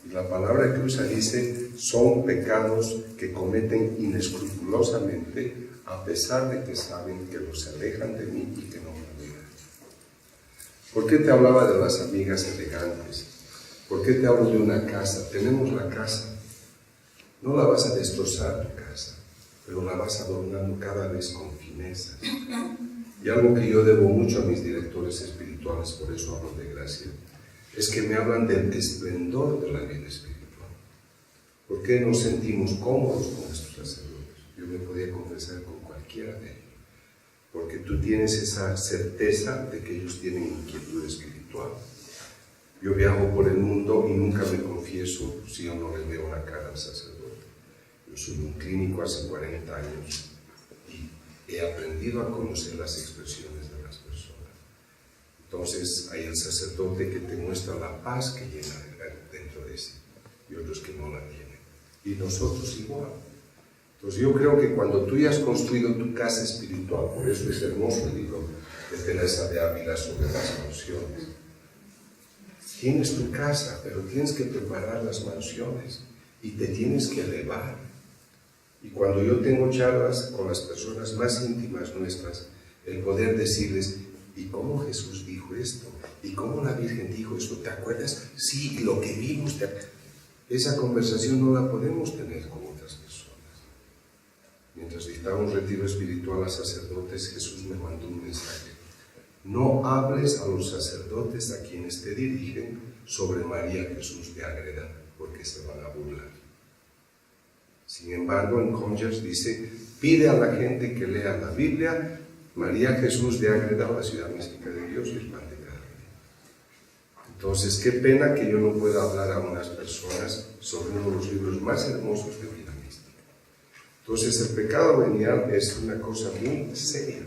Y la palabra que usa dice: son pecados que cometen inescrupulosamente, a pesar de que saben que los alejan de mí y que no me olvidan. ¿Por qué te hablaba de las amigas elegantes? ¿Por qué te hablo de una casa? Tenemos la casa. No la vas a destrozar tu casa, pero la vas adornando cada vez con finezas. Y algo que yo debo mucho a mis directores espirituales, por eso hablo de gracia, es que me hablan del esplendor de la vida espiritual. ¿Por qué nos sentimos cómodos con nuestros sacerdotes? Yo me podía confesar con cualquiera de ellos, porque tú tienes esa certeza de que ellos tienen inquietud espiritual. Yo viajo por el mundo y nunca me confieso si yo no le veo la cara al sacerdote. Yo soy un clínico hace 40 años y he aprendido a conocer las expresiones de las personas. Entonces hay el sacerdote que te muestra la paz que llena dentro de sí y otros que no la tienen. Y nosotros igual. Entonces yo creo que cuando tú ya has construido tu casa espiritual, por eso es hermoso el libro de Teresa de Ávila sobre las mansiones. Tienes tu casa, pero tienes que preparar las mansiones y te tienes que elevar. Y cuando yo tengo charlas con las personas más íntimas nuestras, el poder decirles: ¿y cómo Jesús dijo esto? ¿Y cómo la Virgen dijo esto? ¿Te acuerdas? Sí, lo que vimos. Esa conversación no la podemos tener con otras personas. Mientras dictaba un retiro espiritual a sacerdotes, Jesús me mandó un mensaje: no hables a los sacerdotes a quienes te dirigen sobre María Jesús de Ágreda, porque se van a burlar. Sin embargo, en Congers dice: pide a la gente que lea la Biblia, María Jesús de Ágreda, la ciudad mística de Dios, y el pan de cada día. Entonces, qué pena que yo no pueda hablar a unas personas sobre uno de los libros más hermosos de vida mística. Entonces, el pecado venial es una cosa muy seria,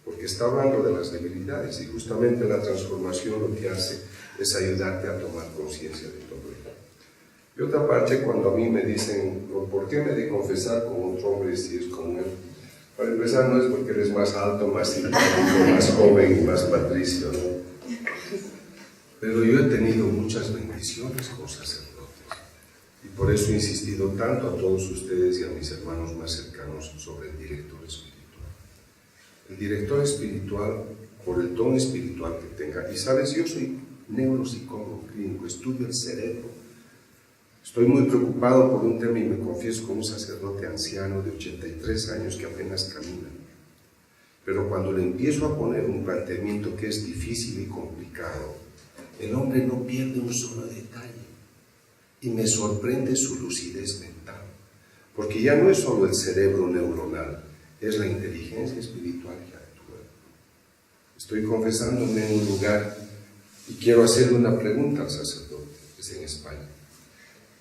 porque está hablando de las debilidades, y justamente la transformación lo que hace es ayudarte a tomar conciencia de todo ello. Y otra parte, cuando a mí me dicen: ¿por qué me he de confesar con otro hombre si es con él? Para empezar, no es porque eres más alto, más simpático, más joven y más patricio, ¿no? Pero yo he tenido muchas bendiciones con sacerdotes, y por eso he insistido tanto a todos ustedes y a mis hermanos más cercanos sobre el director espiritual. El director espiritual, por el don espiritual que tenga, y sabes, yo soy neuropsicólogo clínico, estudio el cerebro. Estoy muy preocupado por un tema y me confieso con un sacerdote anciano de 83 años que apenas camina. Pero cuando le empiezo a poner un planteamiento que es difícil y complicado, el hombre no pierde un solo detalle y me sorprende su lucidez mental, porque ya no es solo el cerebro neuronal, es la inteligencia espiritual que actúa. Estoy confesándome en un lugar y quiero hacerle una pregunta al sacerdote, es en España.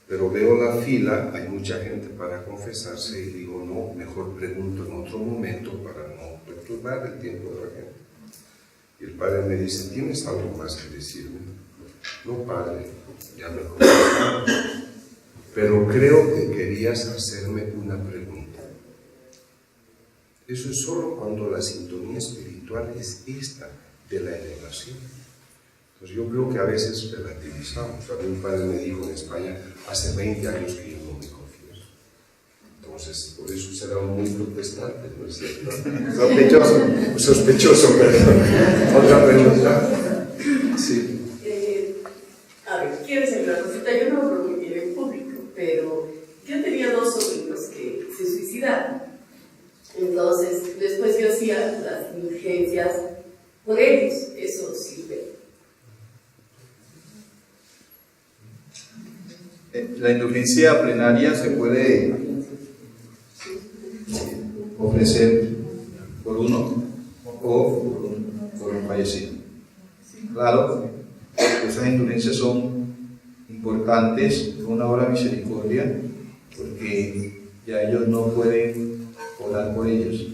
Pero veo la fila, hay mucha gente para confesarse y digo: no, mejor pregunto en otro momento para no perturbar el tiempo de la gente. Y el padre me dice: ¿tienes algo más que decirme? No, padre, ya me confesaron, pero creo que querías hacerme una pregunta. Eso es solo cuando la sintonía espiritual es esta de la elevación. Entonces yo creo que a veces relativizamos. A mí un padre me dijo en España: hace 20 años que yo no me confieso. Entonces, por eso será muy protestante, ¿no es cierto? Sospechoso, perdón. Otra pregunta. Sí. A ver, quiero decir una cosita. Yo no lo prometí en público, pero yo tenía 2 sobrinos que se suicidaron. Entonces, después yo hacía las indulgencias por ellos, eso sirve. La indulgencia plenaria se puede ofrecer por uno o por un fallecido. Claro, esas indulgencias son importantes, una obra de misericordia, porque ya ellos no pueden orar por ellos.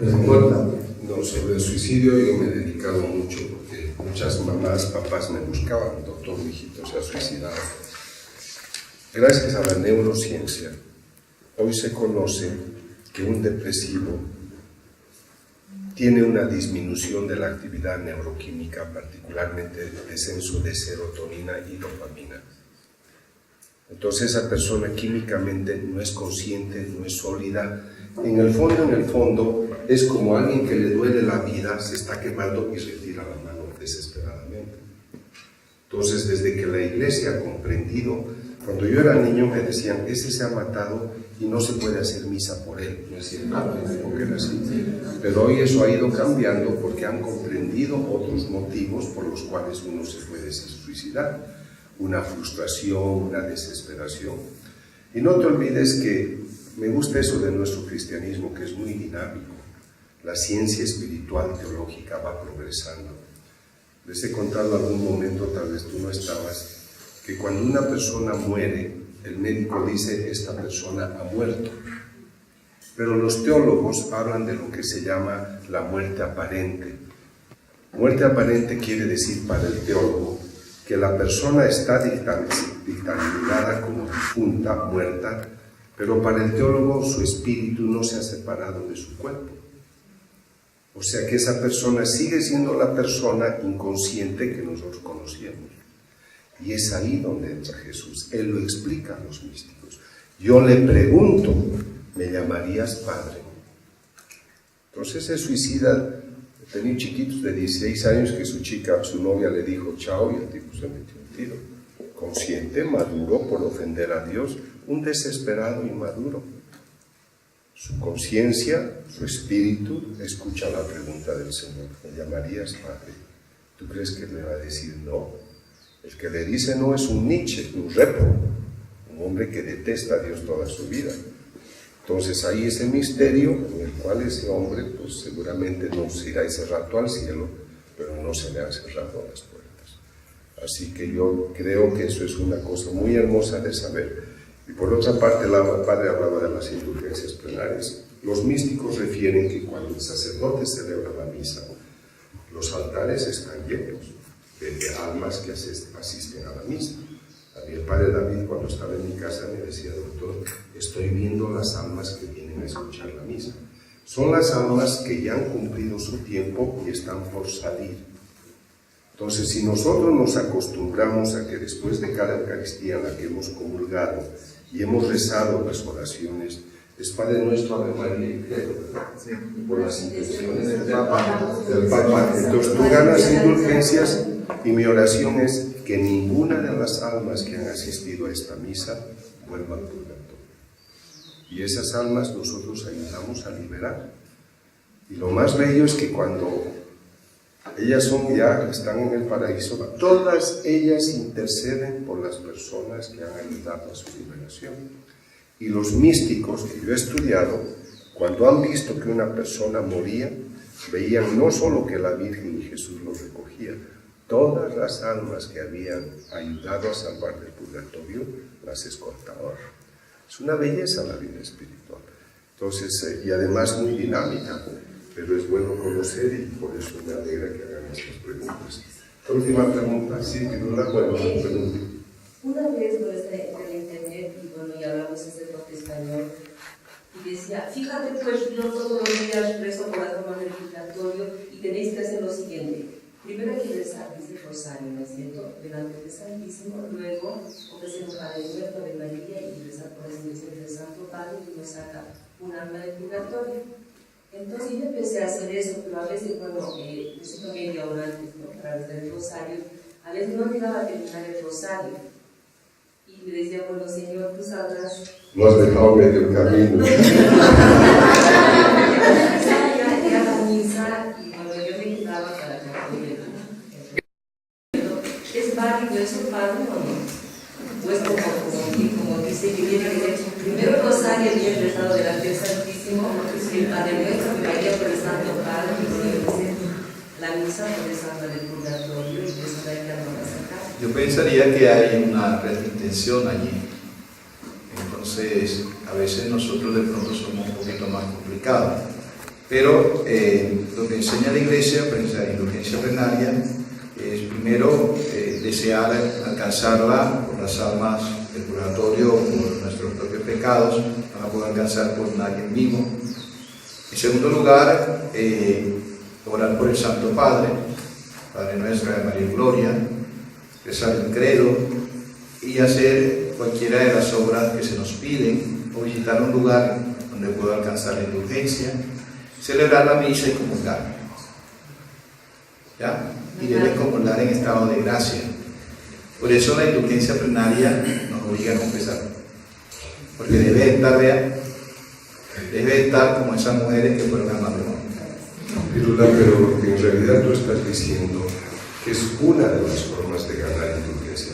Es importante. No, sobre el suicidio yo me he dedicado mucho porque muchas mamás, papás me buscaban, doctor, mi hijito se ha suicidado. Gracias a la neurociencia, hoy se conoce que un depresivo tiene una disminución de la actividad neuroquímica, particularmente el descenso de serotonina y dopamina. Entonces esa persona químicamente no es consciente, no es sólida. En el fondo, es como alguien que le duele la vida, se está quemando y retira la mano desesperadamente. Entonces, desde que la Iglesia ha comprendido, cuando yo era niño me decían, ese se ha matado y no se puede hacer misa por él. No es cierto, porque era así. Pero hoy eso ha ido cambiando porque han comprendido otros motivos por los cuales uno se puede suicidar. Una frustración, una desesperación. Y no te olvides que me gusta eso de nuestro cristianismo, que es muy dinámico. La ciencia espiritual teológica va progresando. Les he contado algún momento, tal vez tú no estabas, que cuando una persona muere, el médico dice, esta persona ha muerto. Pero los teólogos hablan de lo que se llama la muerte aparente. Muerte aparente quiere decir para el teólogo que la persona está dictaminada como difunta, muerta, pero para el teólogo su espíritu no se ha separado de su cuerpo. O sea que esa persona sigue siendo la persona inconsciente que nosotros conocíamos. Y es ahí donde entra Jesús. Él lo explica a los místicos. Yo le pregunto, ¿me llamarías padre? Entonces se suicida. Tenía chiquitos de 16 años que su novia le dijo chao y el tipo se metió un tiro. Consciente, maduro por ofender a Dios, un desesperado inmaduro. Su conciencia, su espíritu, escucha la pregunta del Señor. ¿Me llamarías padre? ¿Tú crees que le va a decir no? El que le dice no es un Nietzsche, un repo, un hombre que detesta a Dios toda su vida. Entonces hay ese misterio en el cual ese hombre pues seguramente no se irá ese rato al cielo, pero no se le han cerrado las puertas. Así que yo creo que eso es una cosa muy hermosa de saber. Y por otra parte, el padre hablaba de las indulgencias plenarias. Los místicos refieren que cuando el sacerdote celebra la misa, los altares están llenos de almas que asisten a la misa. A mí el padre David, cuando estaba en mi casa, me decía, doctor, estoy viendo las almas que vienen a escuchar la misa. Son las almas que ya han cumplido su tiempo y están por salir. Entonces, si nosotros nos acostumbramos a que después de cada Eucaristía en la que hemos comulgado y hemos rezado las oraciones, es Padre Nuestro, Ave María y Credo, por las intenciones del Papa. Entonces tú ganas indulgencias y mi oración es que ninguna de las almas que han asistido a esta misa vuelva al purgatorio. Y esas almas nosotros ayudamos a liberar. Y lo más bello es que cuando ellas están en el paraíso, todas ellas interceden por las personas que han ayudado a su liberación. Y los místicos que yo he estudiado, cuando han visto que una persona moría, veían no solo que la Virgen y Jesús los recogía, todas las almas que habían ayudado a salvar del purgatorio las escoltaban. Es una belleza la vida espiritual. Entonces, y además muy dinámica, pero es bueno conocer y por eso me alegra que hagan estas preguntas. La última pregunta, sí, que no la puedo preguntar. Una vez lo en el internet y bueno, ya hablamos en sacerdote español y decía, fíjate pues, yo todos los días rezo por las almas del purgatorio y tenéis que hacer lo siguiente. Primero hay que rezar, dice el rosario, ¿no es cierto? Delante del Santísimo, luego ofrecer un Padre Nuestro de María y rezar por las intenciones del Santo Padre y nos saca un alma del purgatorio. Entonces yo empecé a hacer eso, pero a veces, bueno, necesito media hora antes, ¿no? Para rezar el rosario. A veces no llegaba a terminar el rosario. Y Y le decía, bueno, Señor, tú sabrás. Lo has dejado medio camino. Ya la misa, y bueno, yo me quedaba para que ¿es válido eso, Padre, o no? Pues como dice que viene primero rosario bien rezado delante del Santísimo, el Padre Nuestro, que vaya por el Santo Padre, y dice la misa por el Santo del Purgatorio, y eso hay que no sacar. Yo pensaría que hay una intención allí. Entonces, a veces nosotros de pronto somos un poquito más complicados. Pero lo que enseña la Iglesia, pues, la indulgencia plenaria, es primero desear alcanzarla por las almas del purgatorio o por nuestros propios pecados, no la poder alcanzar por nadie vivo. En segundo lugar, orar por el Santo Padre, Padre Nuestro de María y Gloria, rezar el credo y hacer cualquiera de las obras que se nos piden, o visitar un lugar donde pueda alcanzar la indulgencia, celebrar la misa y comulgar. ¿Ya? Y debe comulgar en estado de gracia. Por eso la indulgencia plenaria nos obliga a confesar. Porque debe estar como esas mujeres que fueron al matrimonio. Pirula, pero lo que en realidad tú estás diciendo que es una de las formas de ganar indulgencia.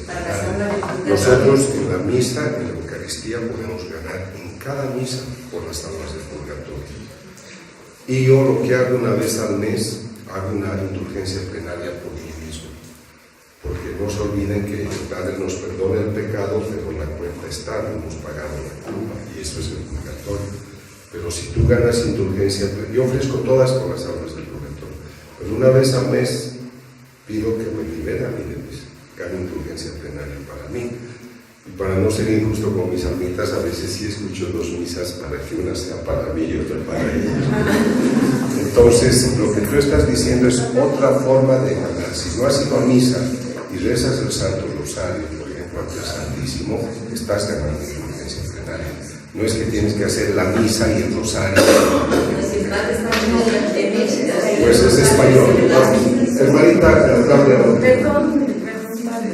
Nosotros en la misa, en la Eucaristía, podemos ganar en cada misa por las almas del purgatorio. Y yo lo que hago una vez al mes, hago una indulgencia plenaria por mí mismo. Porque no se olviden que el Padre nos perdona el pecado, pero la cuenta está, hemos pagado la culpa, y eso es el purgatorio. Pero si tú ganas indulgencia, yo ofrezco todas por las almas del purgatorio, pero una vez al mes pido que me libere a mí de mis, gane indulgencia plenaria para mí. Y para no ser injusto con mis almitas, a veces sí escucho dos misas para que una sea para mí y otra para ellas. Entonces, lo que tú estás diciendo es otra forma de ganar. Si no has ido a misa y rezas el Santo Rosario, por ejemplo, ante el Santísimo, estás ganando indulgencia plenaria. No es que tienes que hacer la misa y el rosario. Pues es español. Hermanita, Perdón, padre.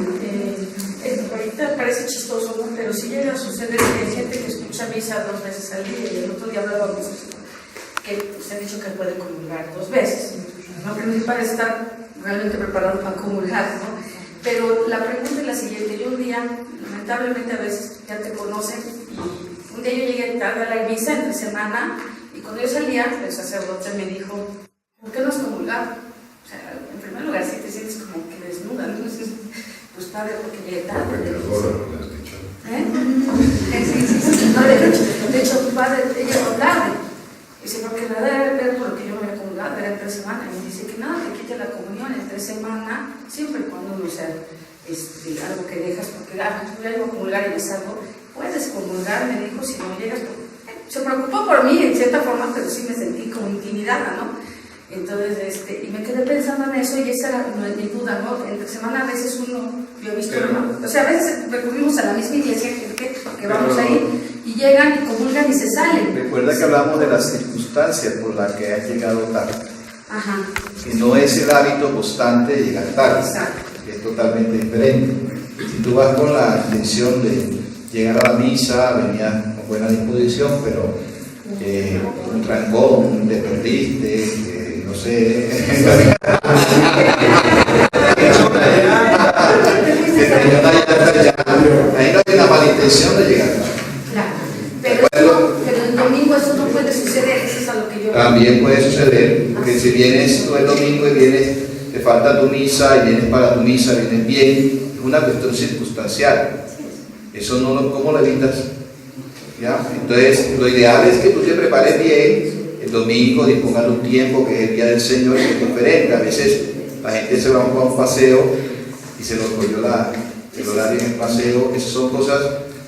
Ahorita parece chistoso, ¿no? Pero sí llega a suceder que hay gente que escucha misa 2 veces al día, y el otro día hablábamos que usted ha dicho que puede comulgar 2 veces, ¿no? Que no parece estar realmente preparado para comulgar, ¿no? Pero la pregunta es la siguiente. Yo un día, lamentablemente a veces ya te conocen, y un día yo llegué tarde a la misa entre semana, y cuando yo salía, el sacerdote me dijo, ¿por qué no has comulgado? O sea, en primer lugar, si te sientes como que desnuda, ¿no? Pues padre, porque llegué tarde. ¿Eh? Sí. No, de hecho, padre, ella llegó tarde. Dice, porque nada era ver por lo que yo me había comulgado, era entre semana. Y me dice que nada te quite la comunión entre semana, siempre y cuando no sea algo que dejas, porque yo ya iba a comulgar y me salgo. Puedes comulgar, me dijo, si no llegas. Se preocupó por mí en cierta forma, pero sí me sentí como intimidada, ¿no? Entonces, y me quedé pensando en eso, y esa era mi duda, ¿no? Entre semana a veces yo he visto, ¿no? O sea, a veces recurrimos a la misma iglesia, que vamos ahí, y llegan y comulgan y se salen. Recuerda que hablamos de las circunstancias por las que has llegado tarde. Ajá. Que no es el hábito constante de llegar tarde. Exacto. Que es totalmente diferente. Si tú vas con la intención de llegar a la misa, venía con buena disposición, pero un trancón, te perdiste, no sé. Ahí no hay una mala intención de llegar. Claro. Pero el domingo eso no puede suceder, eso es a lo que yo... También puede suceder, porque si vienes tú el domingo y vienes, te falta tu misa y vienes para tu misa, vienes bien, es una cuestión circunstancial. Eso no, ¿cómo lo evitas? ¿Ya? Entonces, lo ideal es que tú te prepares bien el domingo, dispongas un tiempo que es el día del Señor, que es diferente. A veces la gente se va a un paseo y se lo cogió el horario en el paseo. Esas son cosas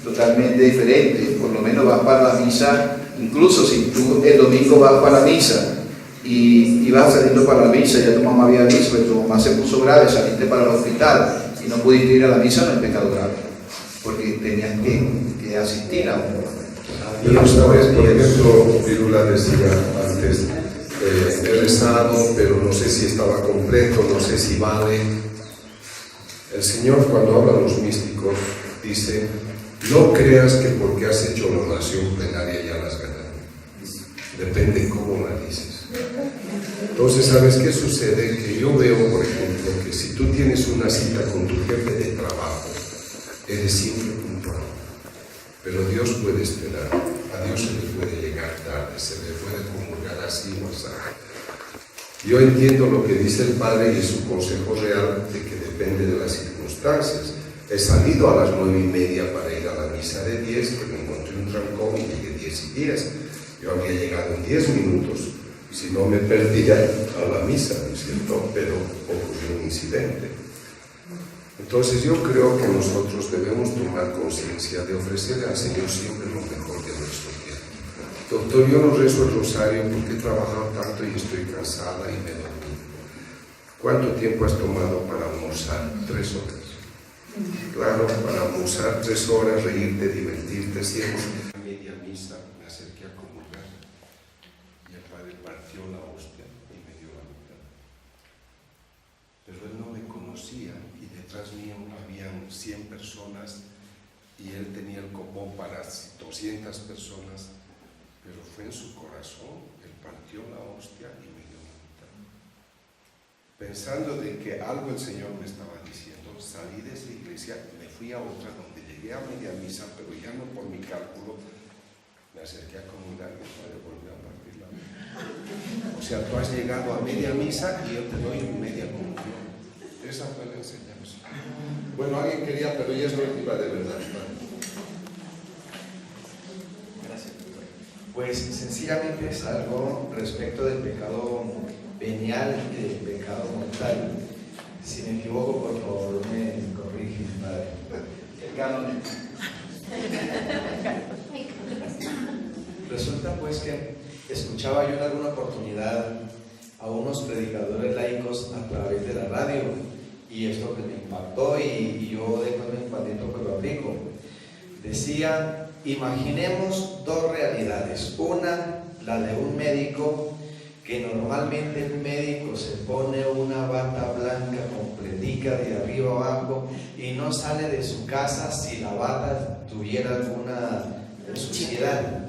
totalmente diferentes. Por lo menos vas para la misa, incluso si tú el domingo vas para la misa y vas saliendo para la misa, ya tu mamá había visto que tu mamá se puso grave, saliste para el hospital y no pudiste ir a la misa, no es pecado grave, porque tenías que asistir a un... Pero esta vez, por ejemplo, Pirula decía antes, he rezado, pero no sé si estaba completo, no sé si vale. El Señor, cuando habla a los místicos, dice, no creas que porque has hecho la oración plenaria ya la has ganado. Depende cómo la dices. Entonces, ¿sabes qué sucede? Que yo veo, por ejemplo, que si tú tienes una cita con tu jefe de trabajo, eres siempre puntual. Pero Dios puede esperar. A Dios se le puede llegar tarde, se le puede comulgar así o así. Yo entiendo lo que dice el Padre y es un consejo real de que depende de las circunstancias. He salido a las 9:30 para ir a la misa de 10, que me encontré un trancón y llegué 10:10. Yo había llegado en 10 minutos, si no me perdía a la misa, ¿no es cierto? Pero ocurrió un incidente. Entonces yo creo que nosotros debemos tomar conciencia de ofrecerle al Señor siempre lo mejor de nuestro tiempo. Doctor, yo no rezo el rosario porque he trabajado tanto y estoy cansada y me dormí. ¿Cuánto tiempo has tomado para almorzar? 3 horas. Claro, para almorzar 3 horas, reírte, divertirte, siempre. A media misa me acerqué a comulgar y el Padre partió la hostia y me dio la mitad. Pero él no me conocía y detrás mío habían 100 personas y él tenía el copón para 200 personas, pero fue en su corazón, él partió la hostia y me dio la mitad. Pensando de que algo el Señor me estaba diciendo, salí de esa iglesia, me fui a otra donde llegué a media misa, pero ya no por mi cálculo, me acerqué a comulgar y para volver a partir la mitad. O sea, tú has llegado a media misa y yo te doy media comunión. Esa fue la enseñanza. Bueno, alguien quería, pero ya es la última de verdad. Gracias, doctor. Pues sencillamente es algo respecto del pecado venial y del pecado mortal. Si me equivoco, por favor, me corrige, padre. El canon. Resulta pues que escuchaba yo en alguna oportunidad a unos predicadores laicos a través de la radio, y esto que me impactó y yo después me impacté que lo aplico. Decía, imaginemos 2 realidades. Una, la de un médico, que normalmente el médico se pone una bata blanca completica de arriba abajo y no sale de su casa si la bata tuviera alguna suciedad.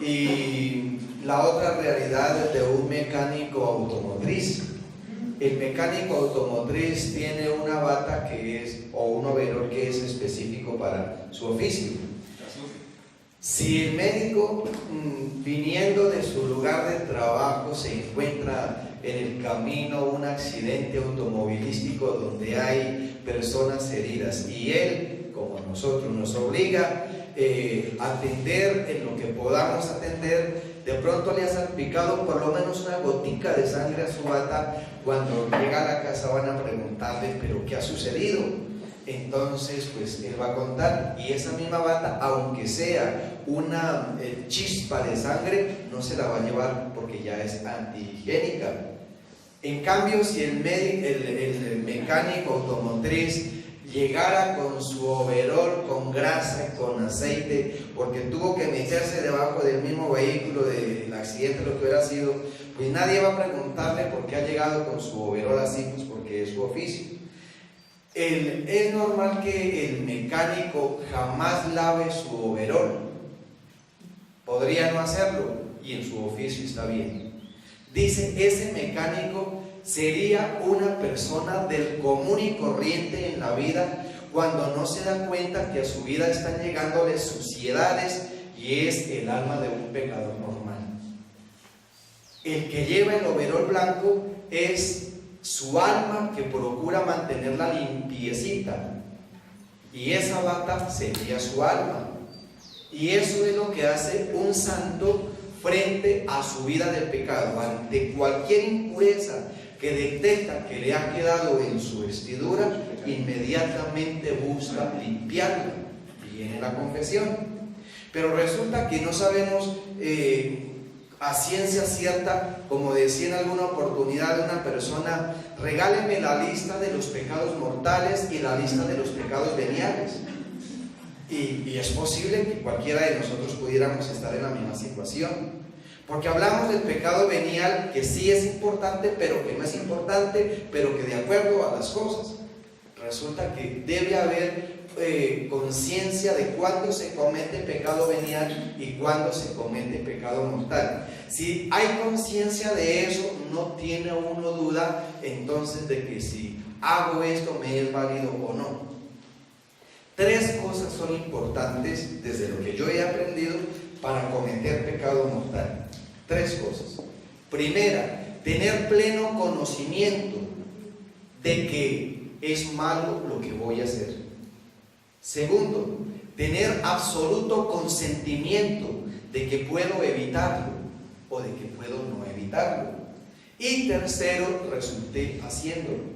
Y la otra realidad de un mecánico automotriz. El mecánico automotriz tiene una bata que es, o un overol que es específico para su oficio. Si el médico, viniendo de su lugar de trabajo, se encuentra en el camino un accidente automovilístico donde hay personas heridas y él, como a nosotros, nos obliga a atender en lo que podamos atender, de pronto le ha salpicado por lo menos una gotica de sangre a su bata, cuando llega a la casa van a preguntarle, ¿pero qué ha sucedido? Entonces, pues él va a contar, y esa misma bata, aunque sea una chispa de sangre, no se la va a llevar porque ya es antihigiénica. En cambio, si el mecánico automotriz llegara con su overol, con grasa y con aceite, porque tuvo que meterse debajo del mismo vehículo del accidente, lo que hubiera sido, pues nadie va a preguntarle por qué ha llegado con su overol así, pues porque es su oficio. Es normal que el mecánico jamás lave su overol. Podría no hacerlo y en su oficio está bien. Dice, ese mecánico sería una persona del común y corriente en la vida cuando no se da cuenta que a su vida están llegándole suciedades y es el alma de un pecador normal. El que lleva el overol blanco es su alma, que procura mantenerla limpiecita, y esa bata sería su alma, y eso es lo que hace un santo frente a su vida de pecado. Ante cualquier impureza que detecta que le ha quedado en su vestidura, inmediatamente busca limpiarla, y viene la confesión. Pero resulta que no sabemos a ciencia cierta, como decía en alguna oportunidad de una persona, regáleme la lista de los pecados mortales y la lista de los pecados veniales. Y es posible que cualquiera de nosotros pudiéramos estar en la misma situación, porque hablamos del pecado venial, que sí es importante, pero que no es importante, pero que de acuerdo a las cosas. Resulta que debe haber conciencia de cuándo se comete pecado venial y cuándo se comete pecado mortal. Si hay conciencia de eso, no tiene uno duda entonces de que si hago esto me es válido o no. 3 cosas son importantes desde lo que yo he aprendido para cometer pecado mortal. 3 cosas. Primera, tener pleno conocimiento de que es malo lo que voy a hacer. Segundo, tener absoluto consentimiento de que puedo evitarlo o de que puedo no evitarlo. Y tercero, resulté haciéndolo.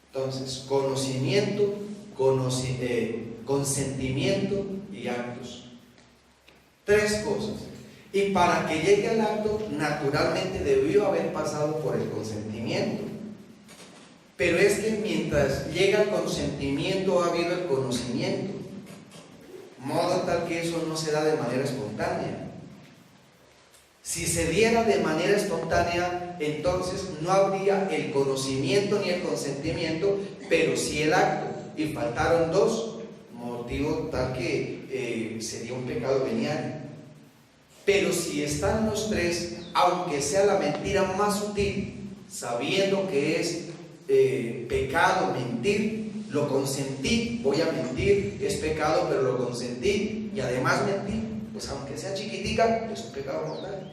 Entonces, conocimiento, consentimiento y actos. 3 cosas. Y para que llegue al acto, naturalmente debió haber pasado por el consentimiento. Pero es que mientras llega el consentimiento ha habido el conocimiento, modo tal que eso no se da de manera espontánea. Si se diera de manera espontánea, entonces no habría el conocimiento ni el consentimiento, pero sí el acto, y faltaron 2, motivo tal que sería un pecado venial. Pero si están los 3, aunque sea la mentira más sutil, sabiendo que es pecado mentir, lo consentí, voy a mentir, es pecado, pero lo consentí y además mentí, pues aunque sea chiquitica, es un pecado mortal.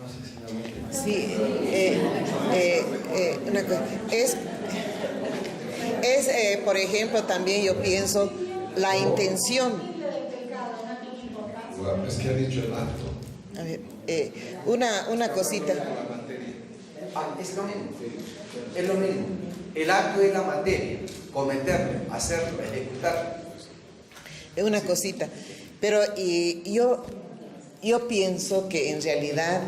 No sé si me entienden. Sí, una cosa, por ejemplo, también yo pienso la intención. Es que ha dicho el acto. A ver, una cosita. Es lo mismo, es lo mismo. El acto es la materia, cometerlo, hacerlo, ejecutarlo. Una cosita, pero yo pienso que en realidad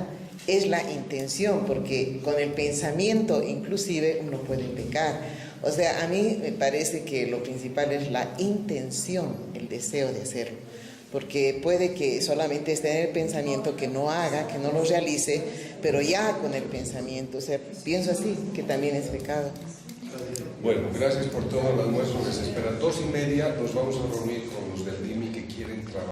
es la intención, porque con el pensamiento inclusive uno puede pecar. O sea, a mí me parece que lo principal es la intención, el deseo de hacerlo, porque puede que solamente esté en el pensamiento, que no haga, que no lo realice, pero ya con el pensamiento, o sea, pienso así, que también es pecado. Bueno, gracias por todo el almuerzo que se espera. 2:30 nos vamos a reunir con los del DIMI que quieren trabajar.